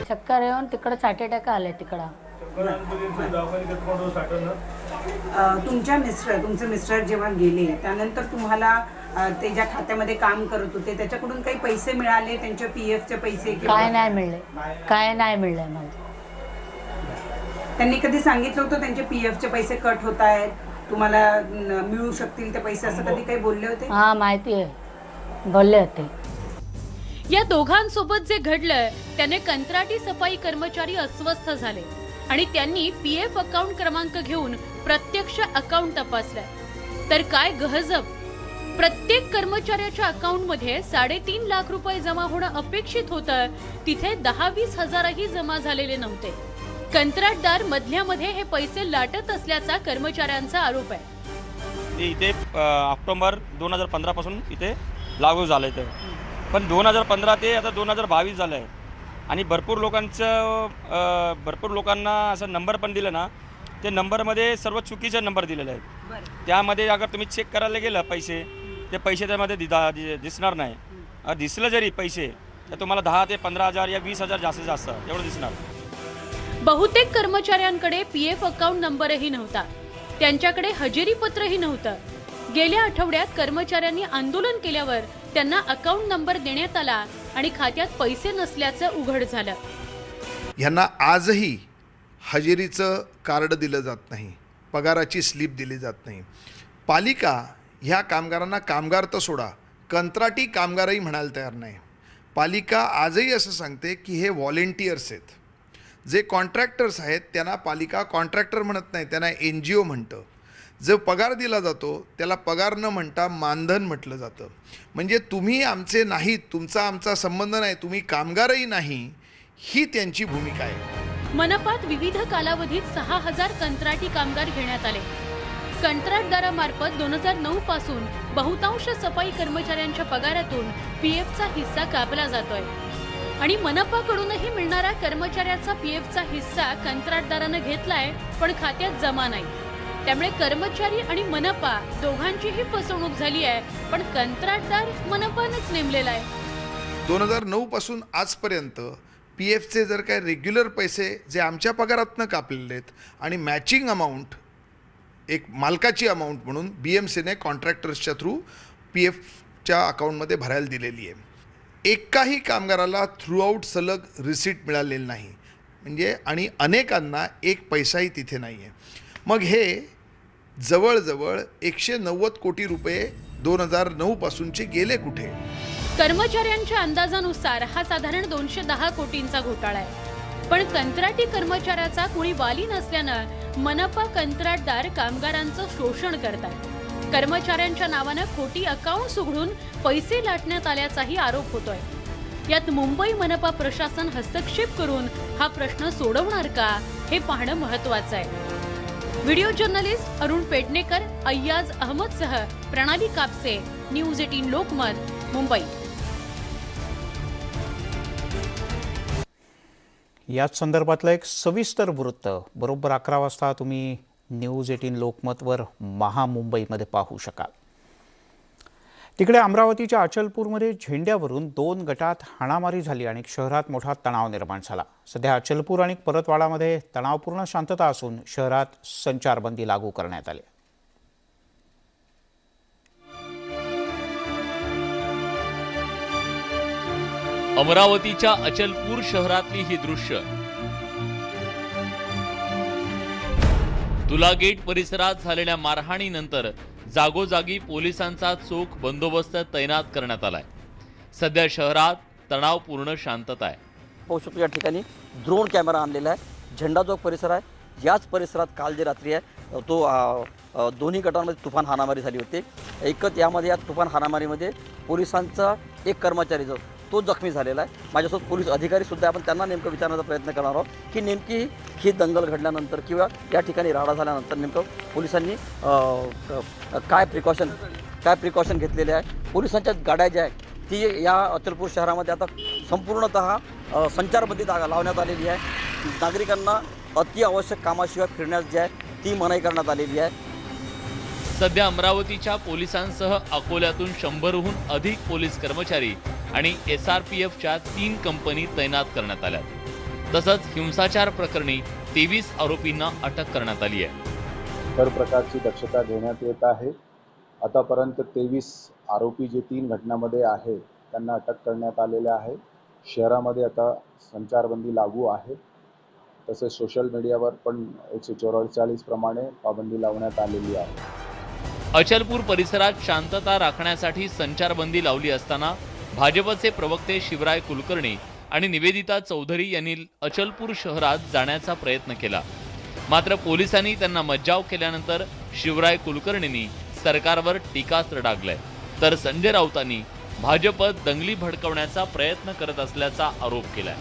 चक्कर येऊन तिकडे हार्ट अटॅक आले तिकडं. तुमचे मिस्टर जेव्हा गेले त्यानंतर तुम्हाला ते ज्या खात्यामध्ये काम करत होते त्याच्याकडून काही पैसे मिळाले, त्यांच्या पीएफचे पैसे? काय नाही मिळले मला. त्यांनी कधी सांगितलं होतं त्यांचे पीएफचे पैसे कट होत आहेत, तुम्हाला मिळू शकतील ते पैसे, असं कधी काही बोलले होते? हा, माहिती आहे, बोलले होते. या दोघांसोबत जे घडलं त्याने कंत्राटी सफाई कर्मचारी अस्वस्थ झाले आणि त्यांनी पीएफ अकाउंट क्रमांक घेऊन प्रत्यक्ष अकाउंट तपासलं. तर काय गहजब, प्रत्येक कर्मचाऱ्याच्या अकाउंटमध्ये 3.5 लाख रुपये जमा होणं अपेक्षित होतं, तिथे 10-20 हजारही जमा झालेले नव्हते. कंत्राटदार मधल्यामध्ये हे पैसे लाटत असल्याचा कर्मचाऱ्यांचा आरोप आहे. इथे ऑक्टोबर 2015 पासून इथे लागू झालंय ते, पण 2015 ते आता 2022 झालं आहे आणि भरपूर लोकांना असं नंबर पण दिलं ना, ते नंबरमध्ये सर्व चुकीचे नंबर दिलेले आहेत. त्यामध्ये अगर तुम्ही चेक करायला गेलं ते पैसे त्यामध्ये दिसणार नाही. दिसलं जरी पैसे तर तुम्हाला 10 ते 15 हजार या 20 हजार जास्तीत जास्त एवढं दिसणार. बहुतेक कर्मचाऱ्यांकडे पीएफ अकाउंट नंबरही नव्हता, त्यांच्याकडे हजेरी पत्रही नव्हतं. गेल्या आठवड्यात कर्मचाऱ्यांनी आंदोलन केल्यावर त्यांना अकाउंट नंबर देण्यात आला आणि खात्यात पैसे नसल्याचं उघड झालं. यांना आजही हजेरीचं कार्ड दिलं जात नाही, पगाराची स्लिप दिली जात नाही. पालिका ह्या कामगारांना कामगार तर सोडा, कंत्राटी कामगारही म्हणायला तयार नाही. पालिका आजही असं सांगते की हे व्हॉलेंटियर्स आहेत. जे कॉन्ट्रॅक्टर्स आहेत त्यांना पालिका कॉन्ट्रॅक्टर म्हणत नाही, त्यांना NGO म्हणतं. जो पगार दिला जातो त्याला पगार न म्हणता मानधन म्हटलं जातं. म्हणजे तुम्ही आमचे नाहीत, तुमचा आमचा संबंध नाही, तुम्ही कामगारही नाही, ही त्यांची भूमिका आहे. मनपात विविध कालावधीत 6000 कंत्राटी कामगार घेण्यात आले. कंत्राटदारामार्फत 2009 पासून बहुतांश सफाई कर्मचाऱ्यांच्या पगारातून पीएफचा हिस्सा कापला जातोय आणि मनपाकडूनही मिळणारा कर्मचाऱ्याचा पीएफचा हिस्सा कंत्राटदारानं घेतलाय, पण खात्यात जमा नाही. त्यामुळे कर्मचारी आणि मनपा दोघांचीही फसवणूक झाली आहे, पण कंत्राटदार मनपानंच नेमलेला आहे. 2009 पासून आजपर्यंत पीएफचे जर काय रेग्युलर पैसे जे आमच्या पगारातनं कापलेले आहेत आणि मॅचिंग अमाऊंट एक मालकाची अमाऊंट म्हणून BMCने कॉन्ट्रॅक्टर्सच्या थ्रू पीएफच्या अकाउंटमध्ये भरायला दिलेली आहे. एकाही कामगाराला थ्रूआउट सलग रिसीट मिळालेली नाही, म्हणजे आणि अनेकांना एक पैसाही तिथे नाही आहे. मग हे जवळजवळ 190 कोटी रुपये 2009 पासूनचे गेले कुठे? कर्मचाऱ्यांच्या अंदाजानुसार हा साधारण 210 कोटींचा घोटाळा आहे. पण कंत्राटी कर्मचाऱ्याचा कुणी वाली नसल्यानं मनपा कंत्राटदार कामगारांचं शोषण करतात. कर्मचाऱ्यांच्या नावानं खोटी अकाउंट्स उघडून पैसे लाटण्यात आल्याचाही आरोप होतोय. यात मुंबई मनपा प्रशासन हस्तक्षेप करून हा प्रश्न सोडवणार का, हे पाहणं महत्त्वाचं आहे. व्हिडिओ जर्नलिस्ट अरुण पेडणेकर, अय्याज अहमदसह प्रणाली कापसे, न्यूज 18 लोकमत, मुंबई. याच संदर्भातलं एक सविस्तर वृत्त बरोबर 11 वाजता तुम्ही न्यूज 18 लोकमतवर महामुंबईमध्ये पाहू शकाल. तिकडे अमरावतीच्या अचलपूरमध्ये झेंड्यावरून 2 गटात हाणामारी झाली आणि शहरात मोठा तणाव निर्माण झाला. सध्या अचलपूर आणि परतवाडामध्ये तणावपूर्ण शांतता असून शहरात संचारबंदी लागू करण्यात आली. अमरावतीच्या अचलपूर शहरातली ही दृश्य. दुलागेट परिसरात झालेल्या मारहाणीनंतर जागोजागी पोलिसांचा चोख बंदोबस्त तैनात करण्यात आलाय. सध्या शहरात तणावपूर्ण शांतता आहे. पाहू शकतो या ठिकाणी ड्रोन कॅमेरा आणलेला आहे. झेंडा चौक परिसर आहे, याच परिसरात काल जे रात्री आहे दोन्ही गटांमध्ये तुफान हाणामारी झाली होती. एकच यामध्ये या तुफान हाणामारीमध्ये पोलिसांचा एक कर्मचारी जो तो जखमी झालेला आहे. माझ्यासोबत पोलीस अधिकारीसुद्धा, आपण त्यांना नेमकं विचारण्याचा प्रयत्न करणार आहोत की नेमकी ही दंगल घडल्यानंतर किंवा या ठिकाणी राडा झाल्यानंतर नेमकं पोलिसांनी काय प्रिकॉशन घेतलेले आहे. पोलिसांच्या गाड्या ज्या आहेत ती या अचलपूर शहरामध्ये आता संपूर्णतः संचारबंदी लावण्यात आलेली आहे. नागरिकांना अति आवश्यक कामाशिवाय फिरण्यास जी आहे ती मनाई करण्यात आलेली आहे. सध्या अमरावतीच्या पोलिसांसह अकोल्यातून 100हून अधिक पोलीस कर्मचारी आणि SRPFच्या 3 कंपनी तैनात करण्यात आल्या. तसंच हिंसाचार प्रकरणी 23 आरोपींना अटक करण्यात आली आहे. हर प्रकारची दक्षता घेण्यात येत आहे. आतापर्यंत 23 आरोपी जे 3 घटनांमध्ये आहे त्यांना अटक करण्यात आलेले आहे. शहरामध्ये आता संचारबंदी लागू आहे. तसेच सोशल मीडियावर पण 144 प्रमाणे पाबंदी लावण्यात आलेली आहे. अचलपूर परिसरात शांतता राखण्यासाठी संचारबंदी लावली असताना भाजपचे प्रवक्ते शिवराय कुलकर्णी आणि निवेदिता चौधरी यांनी अचलपूर शहरात जाण्याचा प्रयत्न केला. मात्र पोलिसांनी त्यांना मज्जाव केल्यानंतर शिवराय कुलकर्णींनी सरकारवर टीकास्त्र डागलंय, तर संजय राऊतांनी भाजप दंगली भडकवण्याचा प्रयत्न करत असल्याचा आरोप केलाय.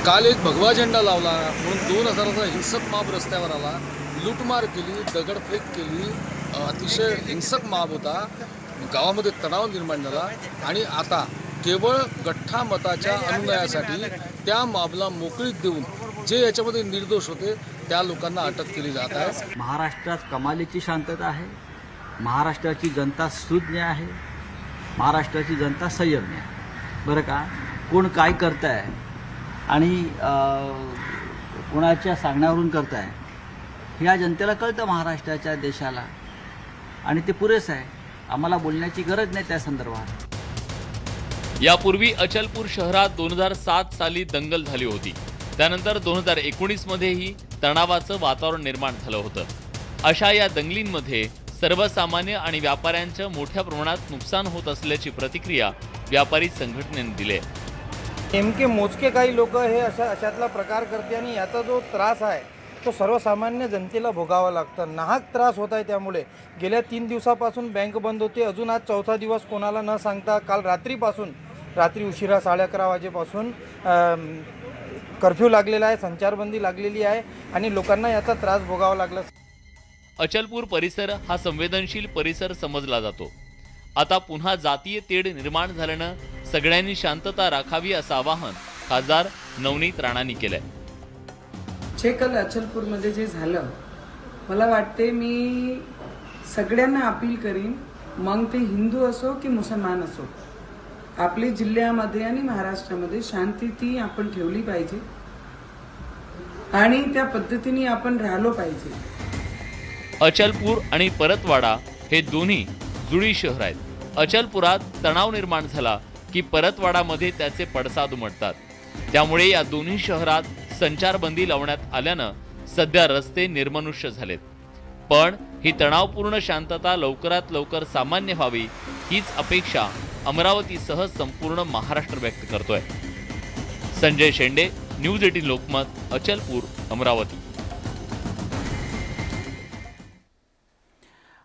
काल एक भगवा झेंडा लावला म्हणून 2000चा हिंसक मॉब रस्त्यावर आला, लूटमार केली, दगडफेक केली, अतिशय हिंसक मॉब होता. गावामध्ये तणाव निर्माण झाला आणि आता केवळ गठ्ठा मताच्या अनुनयासाठी त्या मॉबला मोकळीक देऊन जे याच्यामध्ये निर्दोष होते त्या लोकांना अटक केली जात आहे. महाराष्ट्रात कमालीची शांतता आहे. महाराष्ट्राची जनता सुज्ञ आहे. महाराष्ट्राची जनता संयमी आहे. बरं का, कोण काय करत आहे आणि कोणाच्या सांगण्यावरून करत आहे ह्या जनतेला कळतं, महाराष्ट्राच्या देशाला, आणि ते पुरेसं आहे. आम्हाला बोलण्याची गरज नाही त्या संदर्भात. यापूर्वी अचलपूर शहरात 2007 साली दंगल झाली होती. त्यानंतर 2019 मध्येही तणावाचं वातावरण निर्माण झालं होतं. अशा या दंगलींमध्ये सर्वसामान्य आणि व्यापाऱ्यांचं मोठ्या प्रमाणात नुकसान होत असल्याची प्रतिक्रिया व्यापारी संघटनेने दिली आहे. नेमके मोजके काही लोक हे अशातला प्रकार करते आणि याचा जो त्रास आहे तो सर्वसामान्य जनतेला भोगावा लागतं. नाहक त्रास होत आहे. त्यामुळे गेल्या 3 दिवसापासून बँक बंद होते. अजून आज 4था दिवस कोणाला न सांगता काल रात्री उशिरा 11:30 वाजेपासून कर्फ्यू लागलेला आहे, संचारबंदी लागलेली आहे आणि लोकांना याचा त्रास भोगावा लागला. अचलपूर परिसर हा संवेदनशील परिसर समजला जातो. आता पुन्हा जातीय तेढ निर्माण झाल्यानं सगळ्यांनी शांतता राखावी असं आवाहन खासदार नवनीत राणांनी केलंय. जे काल अचलपूरमध्ये जे झालं, मला वाटते मी सगळ्यांना अपील करीन, मग ते हिंदू असो की मुसलमान असो, आपल्या जिल्ह्यामध्ये आणि महाराष्ट्रामध्ये शांती ती आपण ठेवली पाहिजे आणि त्या पद्धतीने आपण राहिलो पाहिजे. अचलपूर आणि परतवाडा हे दोन्ही जुळी शहर आहेत. अचलपुरात तणाव निर्माण झाला की परतवाडामध्ये त्याचे पडसाद उमटतात. त्यामुळे या दोन्ही शहरात संचारबंदी लावण्यात आल्यानं सध्या रस्ते निर्मनुष्य झालेत. पण ही तणावपूर्ण शांतता लवकरात लवकर सामान्य व्हावी हीच अपेक्षा अमरावतीसह संपूर्ण महाराष्ट्र व्यक्त करतोय. संजय शेंडे, न्यूज 18 लोकमत, अचलपूर, अमरावती.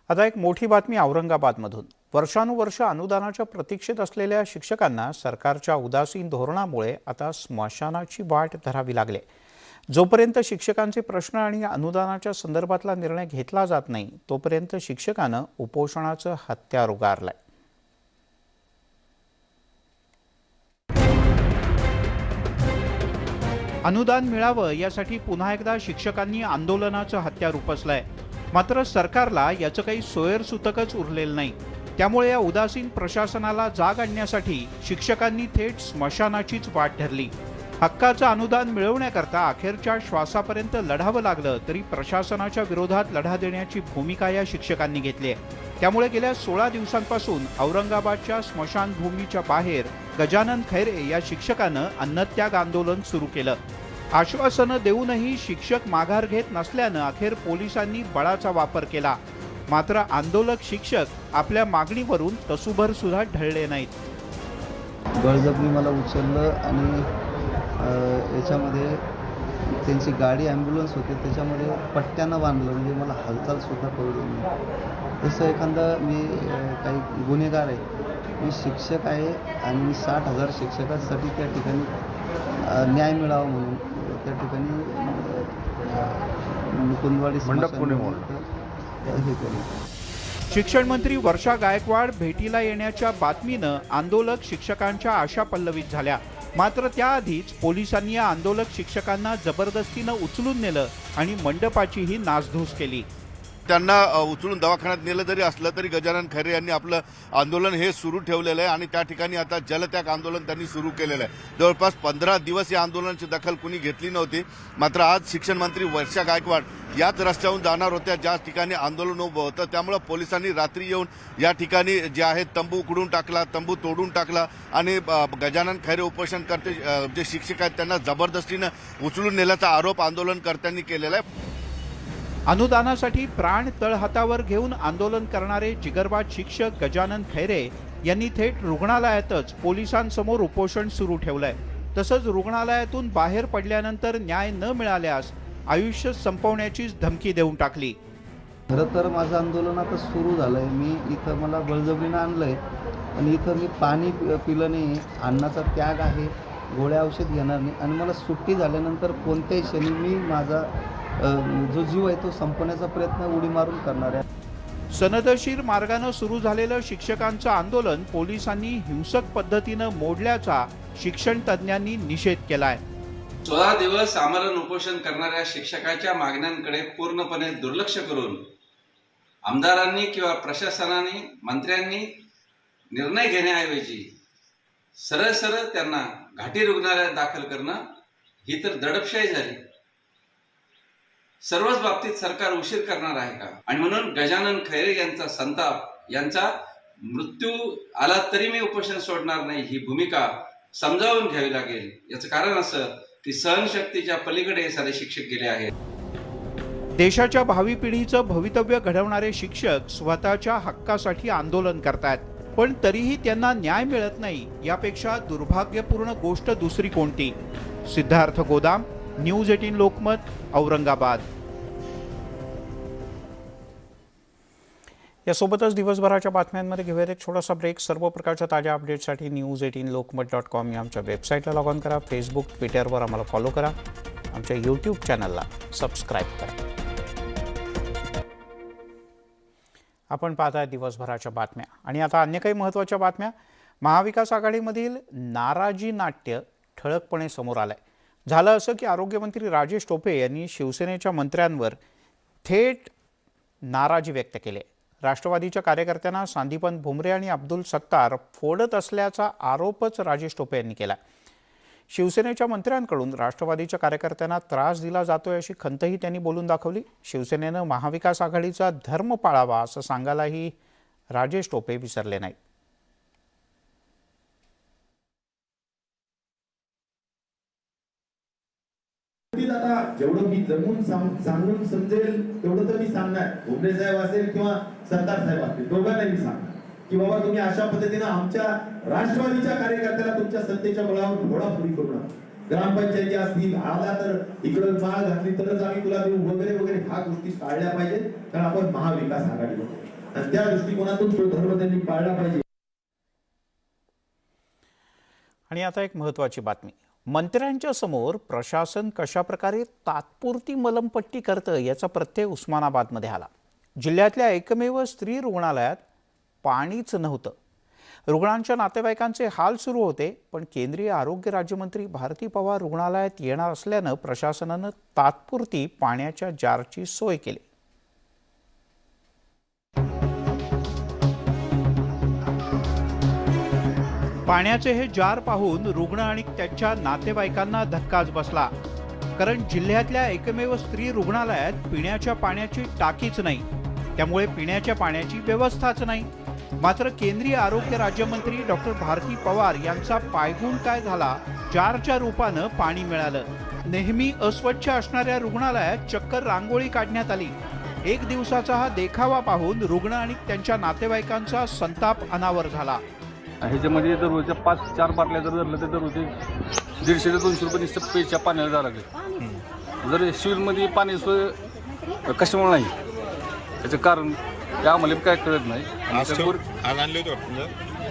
आता एक मोठी बातमी औरंगाबादमधून. वर्षानुवर्ष अनुदानाच्या प्रतीक्षेत असलेल्या शिक्षकांना सरकारच्या उदासीन धोरणामुळे आता स्मशानाची वाट धरावी लागली. जोपर्यंत शिक्षकांचे प्रश्न आणि अनुदानाच्या संदर्भातला निर्णय घेतला जात नाही तोपर्यंत शिक्षकांना उपोषणाचं हत्यार उगारलंय. अनुदान मिळावं यासाठी पुन्हा एकदा शिक्षकांनी आंदोलनाचं हत्यार उपसलंय. मात्र सरकारला याचं काही सोयरसूतकच उरलेलं नाही. त्यामुळे या उदासीन प्रशासनाला जाग आणण्यासाठी शिक्षकांनी थेट स्मशानाचीच वाट धरली. हक्काचं अनुदान मिळवण्याकरता अखेरच्या श्वासापर्यंत लढावं लागलं तरी प्रशासनाच्या विरोधात लढा देण्याची भूमिका या शिक्षकांनी घेतली आहे. त्यामुळे गेल्या 16 दिवसांपासून औरंगाबादच्या स्मशानभूमीच्या बाहेर गजानन खैरे या शिक्षकानं अन्नत्याग आंदोलन सुरू केलं. आश्वासनं देऊनही शिक्षक माघार घेत नसल्यानं अखेर पोलिसांनी बळाचा वापर केला. मात्र आंदोलक शिक्षक आपल्या मागणीवरून तसूभर सुद्धा ढळले नाहीत. बळजबरी मला उचललं आणि याच्यामध्ये त्यांची गाडी ॲम्ब्युलन्स होती त्याच्यामध्ये पट्ट्यानं बांधलं, म्हणजे मला हालचालसुद्धा करू देऊ नये. तसं एखादा मी काही गुन्हेगार आहे, मी शिक्षक आहे आणि मी 60,000 शिक्षकांसाठी त्या ठिकाणी न्याय मिळावा म्हणून त्या ठिकाणी मुकुंदवाडी हे केलं. शिक्षण मंत्री वर्षा गायकवाड भेटीला येण्याच्या बातमीनं आंदोलक शिक्षकांच्या आशा पल्लवित झाल्या. मात्र त्याआधीच पोलिसांनी या आंदोलक शिक्षकांना जबरदस्तीनं उचलून नेलं आणि मंडपाचीही नासधूस केली. त्यांना उचलून दवाखान्यात नेलं जरी असलं तरी गजानन खैरे यांनी आपलं आंदोलन हे सुरू ठेवलेलं आहे आणि त्या ठिकाणी आता जलत्याग आंदोलन त्यांनी सुरू केलेलं आहे. जवळपास 15 दिवस या आंदोलनाची दखल कुणी घेतली नव्हती. मात्र आज शिक्षण मंत्री वर्षा गायकवाड याच रस्त्यावरून जाणार होत्या ज्या ठिकाणी आंदोलन उभं होतं. त्यामुळं पोलिसांनी रात्री येऊन या ठिकाणी जे आहे तंबू उकडून टाकला, तंबू तोडून टाकला आणि गजानन खैरे उपोषणकर्ते जे शिक्षक आहेत त्यांना जबरदस्तीनं उचलून नेल्याचा आरोप आंदोलनकर्त्यांनी केलेला आहे. अनुदानासाठी प्राण तळहातावर घेऊन आंदोलन करणारे जिगरबाज शिक्षक गजानन खैरे यांनी थेट रुग्णालयातच पोलिसांसमोर उपोषण सुरू ठेवलंय. तसंच रुग्णालयातून बाहेर पडल्यानंतर न्याय न मिळाल्यास आयुष्य संपवण्याचीच धमकी देऊन टाकली. खरं तर माझं आंदोलन आता सुरू झालं आहे. मी इथं मला बळजबरीनं आणलं आहे आणि इथं मी पाणी पिलं नाही, अन्नाचा त्याग आहे, गोळ्या औषध घेणार नाही आणि मला सुट्टी झाल्यानंतर कोणत्याही क्षणी मी माझा जो जीव आहे तो संपवण्याचा प्रयत्न उडी मारून करणार आहे. सनदशीर मार्गानं सुरू झालेलं शिक्षकांचं आंदोलन पोलिसांनी हिंसक पद्धतीनं मोडल्याचा शिक्षण तज्ज्ञांनी निषेध केलाय. 16 दिवस आमरण उपोषण करणाऱ्या शिक्षकाच्या मागण्यांकडे पूर्णपणे दुर्लक्ष करून आमदारांनी किंवा प्रशासनाने मंत्र्यांनी निर्णय घेण्याऐवजी सरळ सरळ त्यांना घाटी रुग्णालयात दाखल करणं ही तर दडपशाही झाली. सर्वच बाबतीत सरकार उशीर करणार आहे का? आणि म्हणून गजानन खैरे यांचा संताप, यांचा मृत्यू आला तरी मी उपोषण सोडणार नाही ही भूमिका समजावून घ्यावी लागेल. याचं कारण असं की सहनशक्तीच्या पलीकडे हे सारे शिक्षक गेले आहेत. देशाच्या भावी पिढीचं भवितव्य घडवणारे शिक्षक स्वतःच्या हक्कासाठी आंदोलन करतायत, पण तरीही त्यांना न्याय मिळत नाही. यापेक्षा दुर्भाग्यपूर्ण गोष्ट दुसरी कोणती? सिद्धार्थ गोदाम, न्यूज 18 लोकमत, औरंगाबाद. यासोबतच दिवसभराच्या बातम्यांमध्ये घेऊयात एक छोटासा ब्रेक. सर्व प्रकारच्या ताज्या अपडेट्ससाठी news18lokmat.com या आमच्या वेबसाईटला लॉग ऑन करा. फेसबुक, ट्विटरवर आम्हाला फॉलो करा. आमच्या यूट्यूब चॅनलला सबस्क्राईब करा. आपण पाहताय दिवसभराच्या बातम्या आणि आता अन्य काही महत्त्वाच्या बातम्या. महाविकास आघाडीमधील नाराजी नाट्य ठळकपणे समोर आलंय. झालं असं की आरोग्यमंत्री राजेश टोपे यांनी शिवसेनेच्या मंत्र्यांवर थेट नाराजी व्यक्त केली. राष्ट्रवादीच्या कार्यकर्त्यांना संदीपन भुमरे आणि अब्दुल सत्तार फोडत असल्याचा आरोपच राजेश टोपे यांनी केला. शिवसेनेच्या मंत्र्यांकडून राष्ट्रवादीच्या कार्यकर्त्यांना त्रास दिला जातोय अशी खंतही त्यांनी बोलून दाखवली. शिवसेनेनं महाविकास आघाडीचा धर्म पाळावा असं सांगायलाही राजेश टोपे विसरले नाहीत. आता जेवढं मी जमून सांगून समजेल तेवढं तर मी सांगणार. भुमरे साहेब असेल किंवा सरदार साहेब असतील, दोघांनाही मी सांगणार की बाबा तुम्ही अशा पद्धतीनं आमच्या राष्ट्रवादीच्या कार्यकर्त्याला तुमच्या सत्तेच्या बळावर फोडाफोडी करू नका. ग्रामपंचायती असतील, आला तर इकडं माळ घातली तरच आम्ही तुला देऊ वगैरे वगैरे ह्या गोष्टी टाळल्या पाहिजेत. कारण आपण महाविकास आघाडी होतो आणि त्या दृष्टिकोनातून तो धर्म त्यांनी पाळला पाहिजे. आणि आता एक महत्त्वाची बातमी. मंत्र्यांच्या समोर प्रशासन कशाप्रकारे तात्पुरती मलमपट्टी करतं याचा प्रत्यय उस्मानाबादमध्ये आला. जिल्ह्यातल्या एकमेव स्त्री रुग्णालयात पाणीच नव्हतं. रुग्णांच्या नातेवाईकांचे हाल सुरू होते, पण केंद्रीय आरोग्य राज्यमंत्री भारती पवार रुग्णालयात येणार असल्यानं प्रशासनानं तात्पुरती पाण्याच्या जारची सोय केली. पाण्याचे हे जार पाहून रुग्ण आणि त्यांच्या नातेवाईकांना धक्काच बसला. कारण जिल्ह्यातल्या एकमेव स्त्री रुग्णालयात पिण्याच्या पाण्याची टाकीच नाही, त्यामुळे पिण्याच्या पाण्याची व्यवस्थाच नाही. मात्र केंद्रीय आरोग्य राज्यमंत्री डॉक्टर भारती पवार यांचा पायगुण काय झाला, जारच्या रूपानं पाणी मिळालं. नेहमी अस्वच्छ असणाऱ्या रुग्णालयात चक्कर रांगोळी काढण्यात आली. एक दिवसाचा हा देखावा पाहून रुग्ण आणि त्यांच्या नातेवाईकांचा संताप अनावर झाला. ह्याच्यामध्ये दररोजच्या 5-4 बाटल्या जर धरलं तर दररोज 150 ते 200 रुपये नुसतं पेच्या पाण्याला जावं लागेल. जर सिव्हिलमध्ये पाणी सोय कशामुळे नाही त्याचं कारण ते आम्हाला काय कळत नाही.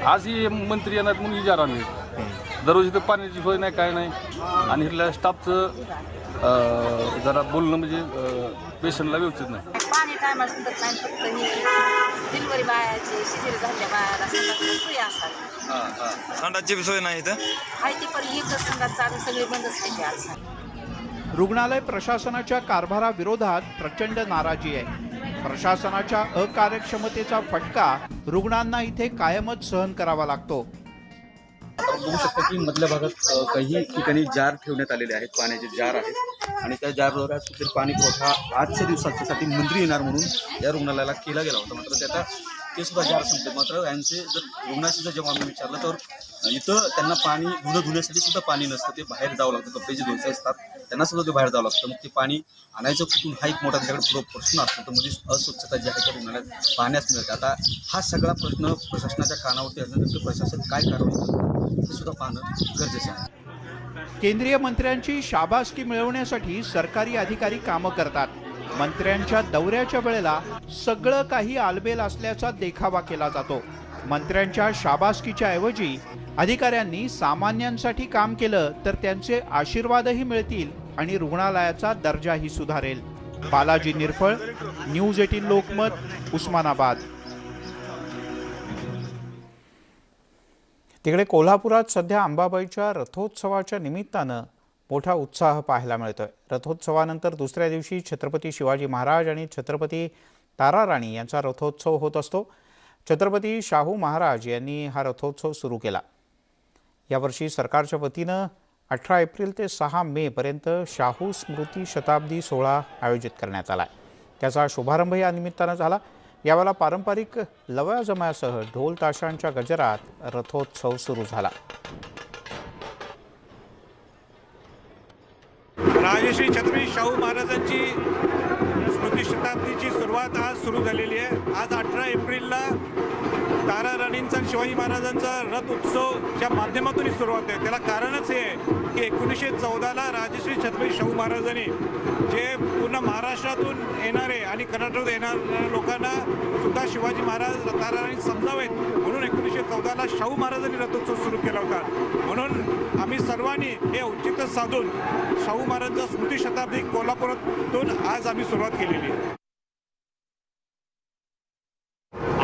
आज ही मंत्री येणार म्हणून विचार आणले. दररोज इथं पाण्याची सोय नाही काय नाही आणि इथल्या स्टाफचं जरा बोलणं म्हणजे पेशंटला व्यवस्थित नाही. पाणी टायमाला सुद्धा नाही, फक्त डिलिव्हरी बायाची शिजरी झाल्या बायाला सोयी असतात. संडासची सोय नाही इथं हाय ती पण एकच संघात चालू सगळे बंदच आहे आज. रुग्णालय प्रशासनाच्या कारभाराविरोधात प्रचंड नाराजी आहे. प्रशासनाच्या अकार्यक्षमतेचा फटका रुग्णांना इथे कायमच सहन करावा लागतो. आपण बघू शकता की मधल्या भागात काही ठिकाणी जार ठेवण्यात आलेले आहेत, पाण्याचे जार आहेत आणि त्या जारद्वारे सुद्धा पाणी पुरवठा आजच्या दिवसासाठी मंत्री येणार म्हणून या रुग्णालयाला केला गेला होता. मात्र त्याचा ते सुद्धा जार संपले. मात्र यांचे जर रुग्णाशी जर जेव्हा आम्ही विचारलं तर इथं त्यांना पाणी धुण्यासाठी सुद्धा पाणी नसतं. ते बाहेर जावं लागतं. कपडे जे धुवायचे असतात त्यांना सुद्धा ते बाहेर जावं लागतं. मग ते पाणी आणायचं कुठून हा एक मोठा त्याच्याकडे प्रश्न असतो. तर मध्ये अस्वच्छता जी आहे त्या रुग्णालयात पाहण्यास मिळते. आता हा सगळा प्रश्न प्रशासनाच्या कानावरती असल्यानंतर प्रशासन काय कारवाई करतं हे सुद्धा पाहणं गरजेचं आहे. केंद्रीय मंत्र्यांची शाबासकी मिळवण्यासाठी सरकारी अधिकारी कामं करतात. मंत्र्यांच्या दौऱ्याच्या वेळेला सगळं काही आलबेल असल्याचा देखावा केला जातो. मंत्र्यांच्या शाबासकीच्या ऐवजी अधिकाऱ्यांनी सामान्यांसाठी काम केलं तर त्यांचे आशीर्वादही मिळतील आणि रुग्णालयाचा दर्जाही सुधारेल. बालाजी निरफळ, न्यूज 18 लोकमत, उस्मानाबाद. तिकडे कोल्हापुरात सध्या अंबाबाईच्या रथोत्सवाच्या निमित्तानं मोठा उत्साह पाहायला मिळतोय. रथोत्सवानंतर दुसऱ्या दिवशी छत्रपती शिवाजी महाराज आणि छत्रपती ताराराणी यांचा रथोत्सव होत असतो. छत्रपती शाहू महाराज यांनी हा रथोत्सव सुरू केला. यावर्षी सरकारच्या वतीनं 18 एप्रिल ते 6 मे पर्यंत शाहू स्मृती शताब्दी सोहळा आयोजित करण्यात आला. त्याचा शुभारंभ या निमित्तानं झाला. यावेळेला पारंपरिक लवाजमासह ढोल ताशांच्या गजरात रथोत्सव सुरू झाला. राजश्री छत्रपती शाहू महाराजांची स्मृती शताब्दीची सुरुवात आज सुरू झालेली आहे. आज 18 एप्रिलला ताराराणींचा शिवाजी महाराजांचा रथ उत्सवच्या माध्यमातून ही सुरुवात आहे. त्याला कारणच हे आहे की 1914ला राजश्री छत्रपती शाहू महाराजांनी जे पूर्ण महाराष्ट्रातून येणारे आणि कर्नाटकात येणाऱ्या लोकांना सुद्धा शिवाजी महाराज ताराराणी समजावेत म्हणून 1914ला शाहू महाराजांनी रथोत्सव सुरू केला होता. म्हणून आम्ही सर्वांनी हे औचित्य साधून शाहू महाराजांचा स्मृती शताब्दी कोल्हापुरातून आज आम्ही सुरुवात केलेली आहे.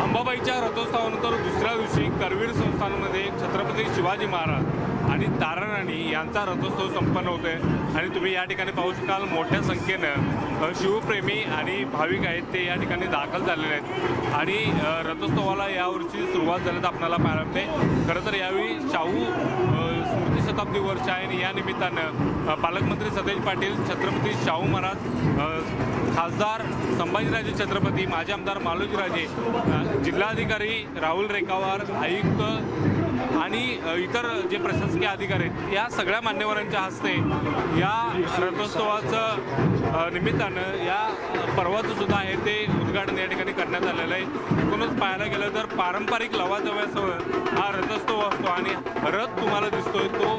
अंबाबाईच्या रथोत्सवानंतर दुसऱ्या दिवशी करवीर संस्थानमध्ये छत्रपती शिवाजी महाराज आणि ताराराणी यांचा रथोत्सव संपन्न होतोय आणि तुम्ही या ठिकाणी पाहू शकाल मोठ्या संख्येनं शिवप्रेमी आणि भाविक आहेत ते या ठिकाणी दाखल झालेले आहेत आणि रथोत्सवाला यावर्षी सुरुवात झाल्याचं आपल्याला पाहायला मिळते. खरं तर यावेळी शाहू स्मृती शताब्दी वर्ष आहे आणि या निमित्तानं पालकमंत्री सतेज पाटील, छत्रपती शाहू महाराज, खासदार संभाजीराजे छत्रपती, माजी आमदार मालोजीराजे, जिल्हाधिकारी राहुल रेखावार, आयुक्त आणि इतर जे प्रशासकीय अधिकारी आहेत या सगळ्या मान्यवरांच्या हस्ते या रथोत्सवाचं निमित्तानं या पर्वाचं सुद्धा आहे ते उद्घाटन या ठिकाणी करण्यात आलेलं आहे. एकूणच पाहायला गेलं तर पारंपरिक लवाजव्यासह हा रथोत्सव असतो आणि रथ तुम्हाला दिसतोय तो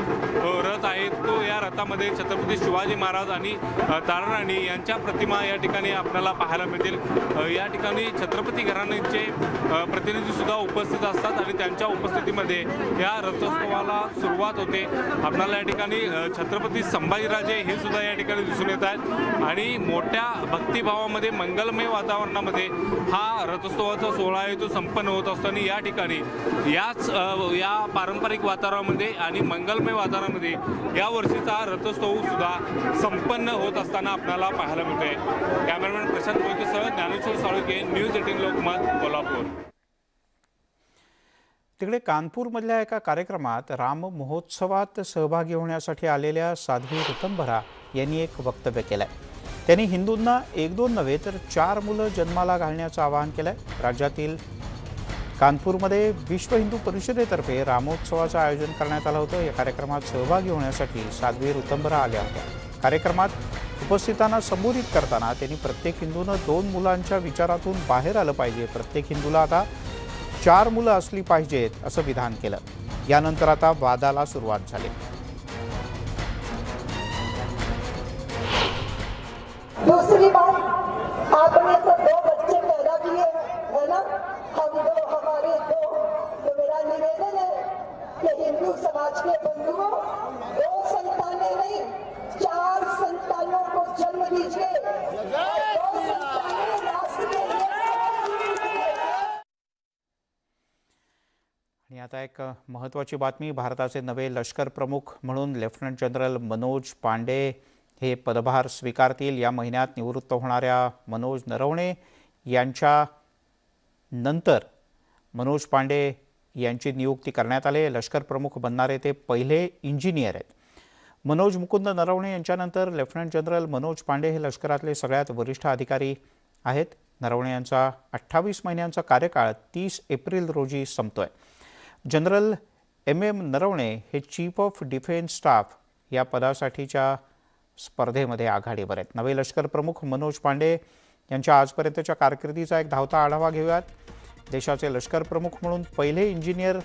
रथ आहे तो या रथामध्ये छत्रपती शिवाजी महाराज आणि ताराराणी यांच्या प्रतिमा या ठिकाणी आपल्याला पाहायला मिळतील. या ठिकाणी छत्रपती घराण्याचे प्रतिनिधीसुद्धा उपस्थित असतात आणि त्यांच्या उपस्थितीमध्ये या रथोत्सवाला सुरुवात होते. आपल्याला या ठिकाणी छत्रपती संभाजीराजे हे सुद्धा या ठिकाणी दिसून येत आहेत आणि मोठ्या भक्तिभावामध्ये मंगलमय वातावरणामध्ये हा रथोत्सवाचा सोहळा आहे तो संपन्न होत असतो आणि या ठिकाणी या पारंपरिक वातावरणामध्ये आणि मंगलमय वातावरणामध्ये या वर्षीचा रथोत्सव सुद्धा संपन्न होत असताना आपल्याला पाहायला मिळतोय. कॅमेरामॅन प्रशांत मोहितेसह ज्ञानेश्वर साळुंखे, न्यूज 18 लोकमत, कोल्हापूर. तिकडे कानपूरमधल्या एका कार्यक्रमात राम महोत्सवात सहभागी होण्यासाठी आलेल्या साध्वी ऋतंभरा यांनी एक वक्तव्य केलंय. त्यांनी हिंदूंना 1-2 नव्हे तर 4 मुलं जन्माला घालण्याचं आवाहन केलंय. राज्यातील कानपूरमध्ये विश्व हिंदू परिषदेतर्फे रामोत्सवाचं आयोजन करण्यात आलं होतं. या कार्यक्रमात सहभागी होण्यासाठी साध्वी ऋतंभरा आल्या होत्या. कार्यक्रमात उपस्थितांना संबोधित करताना त्यांनी प्रत्येक हिंदूनं 2 मुलांच्या विचारातून बाहेर आलं पाहिजे. प्रत्येक हिंदूला आता 4 मुलं असली पाहिजेत असं विधान केलं. यानंतर आता वादाला सुरुवात झाली. दूसरी बात, आपने तो 2 बच्चे पैदा किए है ना, हम दो हमारे 2, तो मेरा निवेदन है कि हिंदू समाज के बंधुओं 2 संतानें नहीं 4 संतानों को जन्म दीजिए. 2 संतानें राष्ट्र के लिए. आणि आता एक महत्त्वाची बातमी. भारताचे नवे लष्कर प्रमुख म्हणून लेफ्टनंट जनरल मनोज पांडे हे पदभार स्वीकारतील. या महिन्यात निवृत्त होणाऱ्या मनोज नरवणे यांच्या नंतर मनोज पांडे यांची नियुक्ती करण्यात आली. लष्कर प्रमुख बनणारे ते पहिले इंजिनियर आहेत. मनोज मुकुंद नरवणे यांच्यानंतर लेफ्टनंट जनरल मनोज पांडे हे लष्करातले सगळ्यात वरिष्ठ अधिकारी आहेत. नरवणे यांचा 28 महिन्यांचा कार्यकाळ 30 एप्रिल रोजी संपतोय. जनरल MM नरवणे हे चीफ ऑफ डिफेन्स स्टाफ या पदासाठीच्या स्पर्धेमध्ये आघाडीवर आहेत. नवे लष्कर प्रमुख मनोज पांडे यांच्या आजपर्यंतच्या कारकिर्दीचा एक धावता आढावा घेऊयात. देशाचे लष्कर प्रमुख म्हणून पहिले इंजिनियर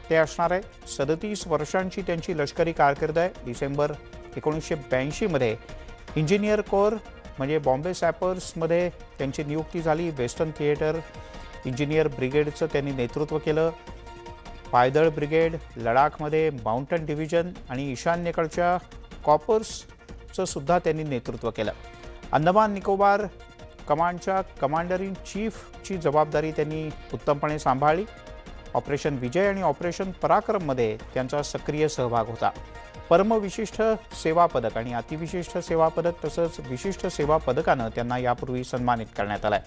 ते असणार आहे. 37 वर्षांची त्यांची लष्करी कारकीर्द आहे. डिसेंबर 1982 मध्ये इंजिनियर कोर म्हणजे बॉम्बे सॅपर्समध्ये त्यांची नियुक्ती झाली. वेस्टर्न थिएटर इंजिनियर ब्रिगेडचं त्यांनी नेतृत्व केलं. पायदळ ब्रिगेड, लडाखमध्ये माउंटन डिव्हिजन आणि ईशान्येकडच्या कॉपर्सचं सुद्धा त्यांनी नेतृत्व केलं. अंदमान निकोबार कमांडच्या कमांडर इन चीफची जबाबदारी त्यांनी उत्तमपणे सांभाळली. ऑपरेशन विजय आणि ऑपरेशन पराक्रममध्ये त्यांचा सक्रिय सहभाग होता. परमविशिष्ट सेवा पदक आणि अतिविशिष्ट सेवा पदक तसंच विशिष्ट सेवा पदकानं त्यांना यापूर्वी सन्मानित करण्यात आलं आहे.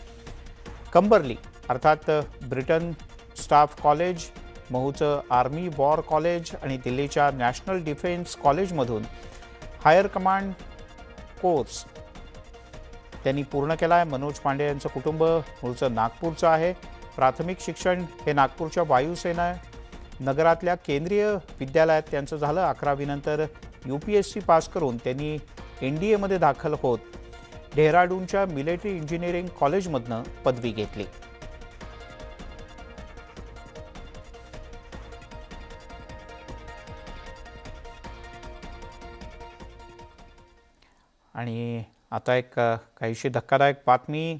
कंबर्ली अर्थात ब्रिटन स्टाफ कॉलेज, महूचं आर्मी वॉर कॉलेज आणि दिल्लीच्या नॅशनल डिफेन्स कॉलेजमधून हायर कमांड कोर्स त्यांनी पूर्ण केला आहे. मनोज पांडे यांचं कुटुंब मूळचं नागपूरचं आहे. प्राथमिक शिक्षण हे नागपूरच्या वायुसेना नगरातल्या केंद्रीय विद्यालयात त्यांचं झालं. 11वी नंतर UPSC पास करून त्यांनी NDAमध्ये दाखल होत डेहराडूनच्या मिलिटरी इंजिनिअरिंग कॉलेजमधनं पदवी घेतली. आणि आता एक काहीशी धक्कादायक बातमी.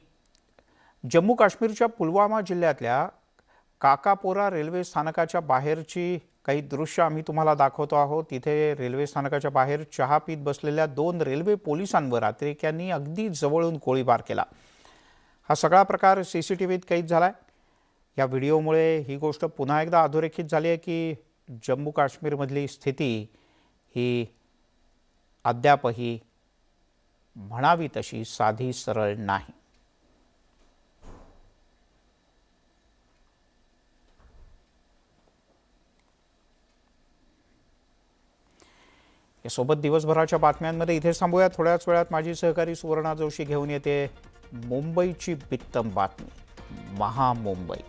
जम्मू काश्मीरच्या पुलवामा जिल्ह्यातल्या काकापोरा रेल्वे स्थानकाच्या बाहेरची काही दृश्य आम्ही तुम्हाला दाखवतो आहोत. तिथे रेल्वे स्थानकाच्या बाहेर चहा पीत बसलेल्या 2 रेल्वे पोलिसांवर अतिरेक्यांनी अगदी जवळून गोळीबार केला. हा सगळा प्रकार CCTVत कैद झाला आहे. या व्हिडिओमुळे ही गोष्ट पुन्हा एकदा अधोरेखित झाली आहे की जम्मू काश्मीरमधली स्थिती ही अद्यापही म्हणावी तशी साधी सरळ नाही. यासोबत दिवसभराच्या बातम्यांमध्ये इथे थांबूया. थोड्याच वेळात माझी सहकारी सुवर्णा जोशी घेऊन येते मुंबईची बित्तम बातमी, महामुंबई.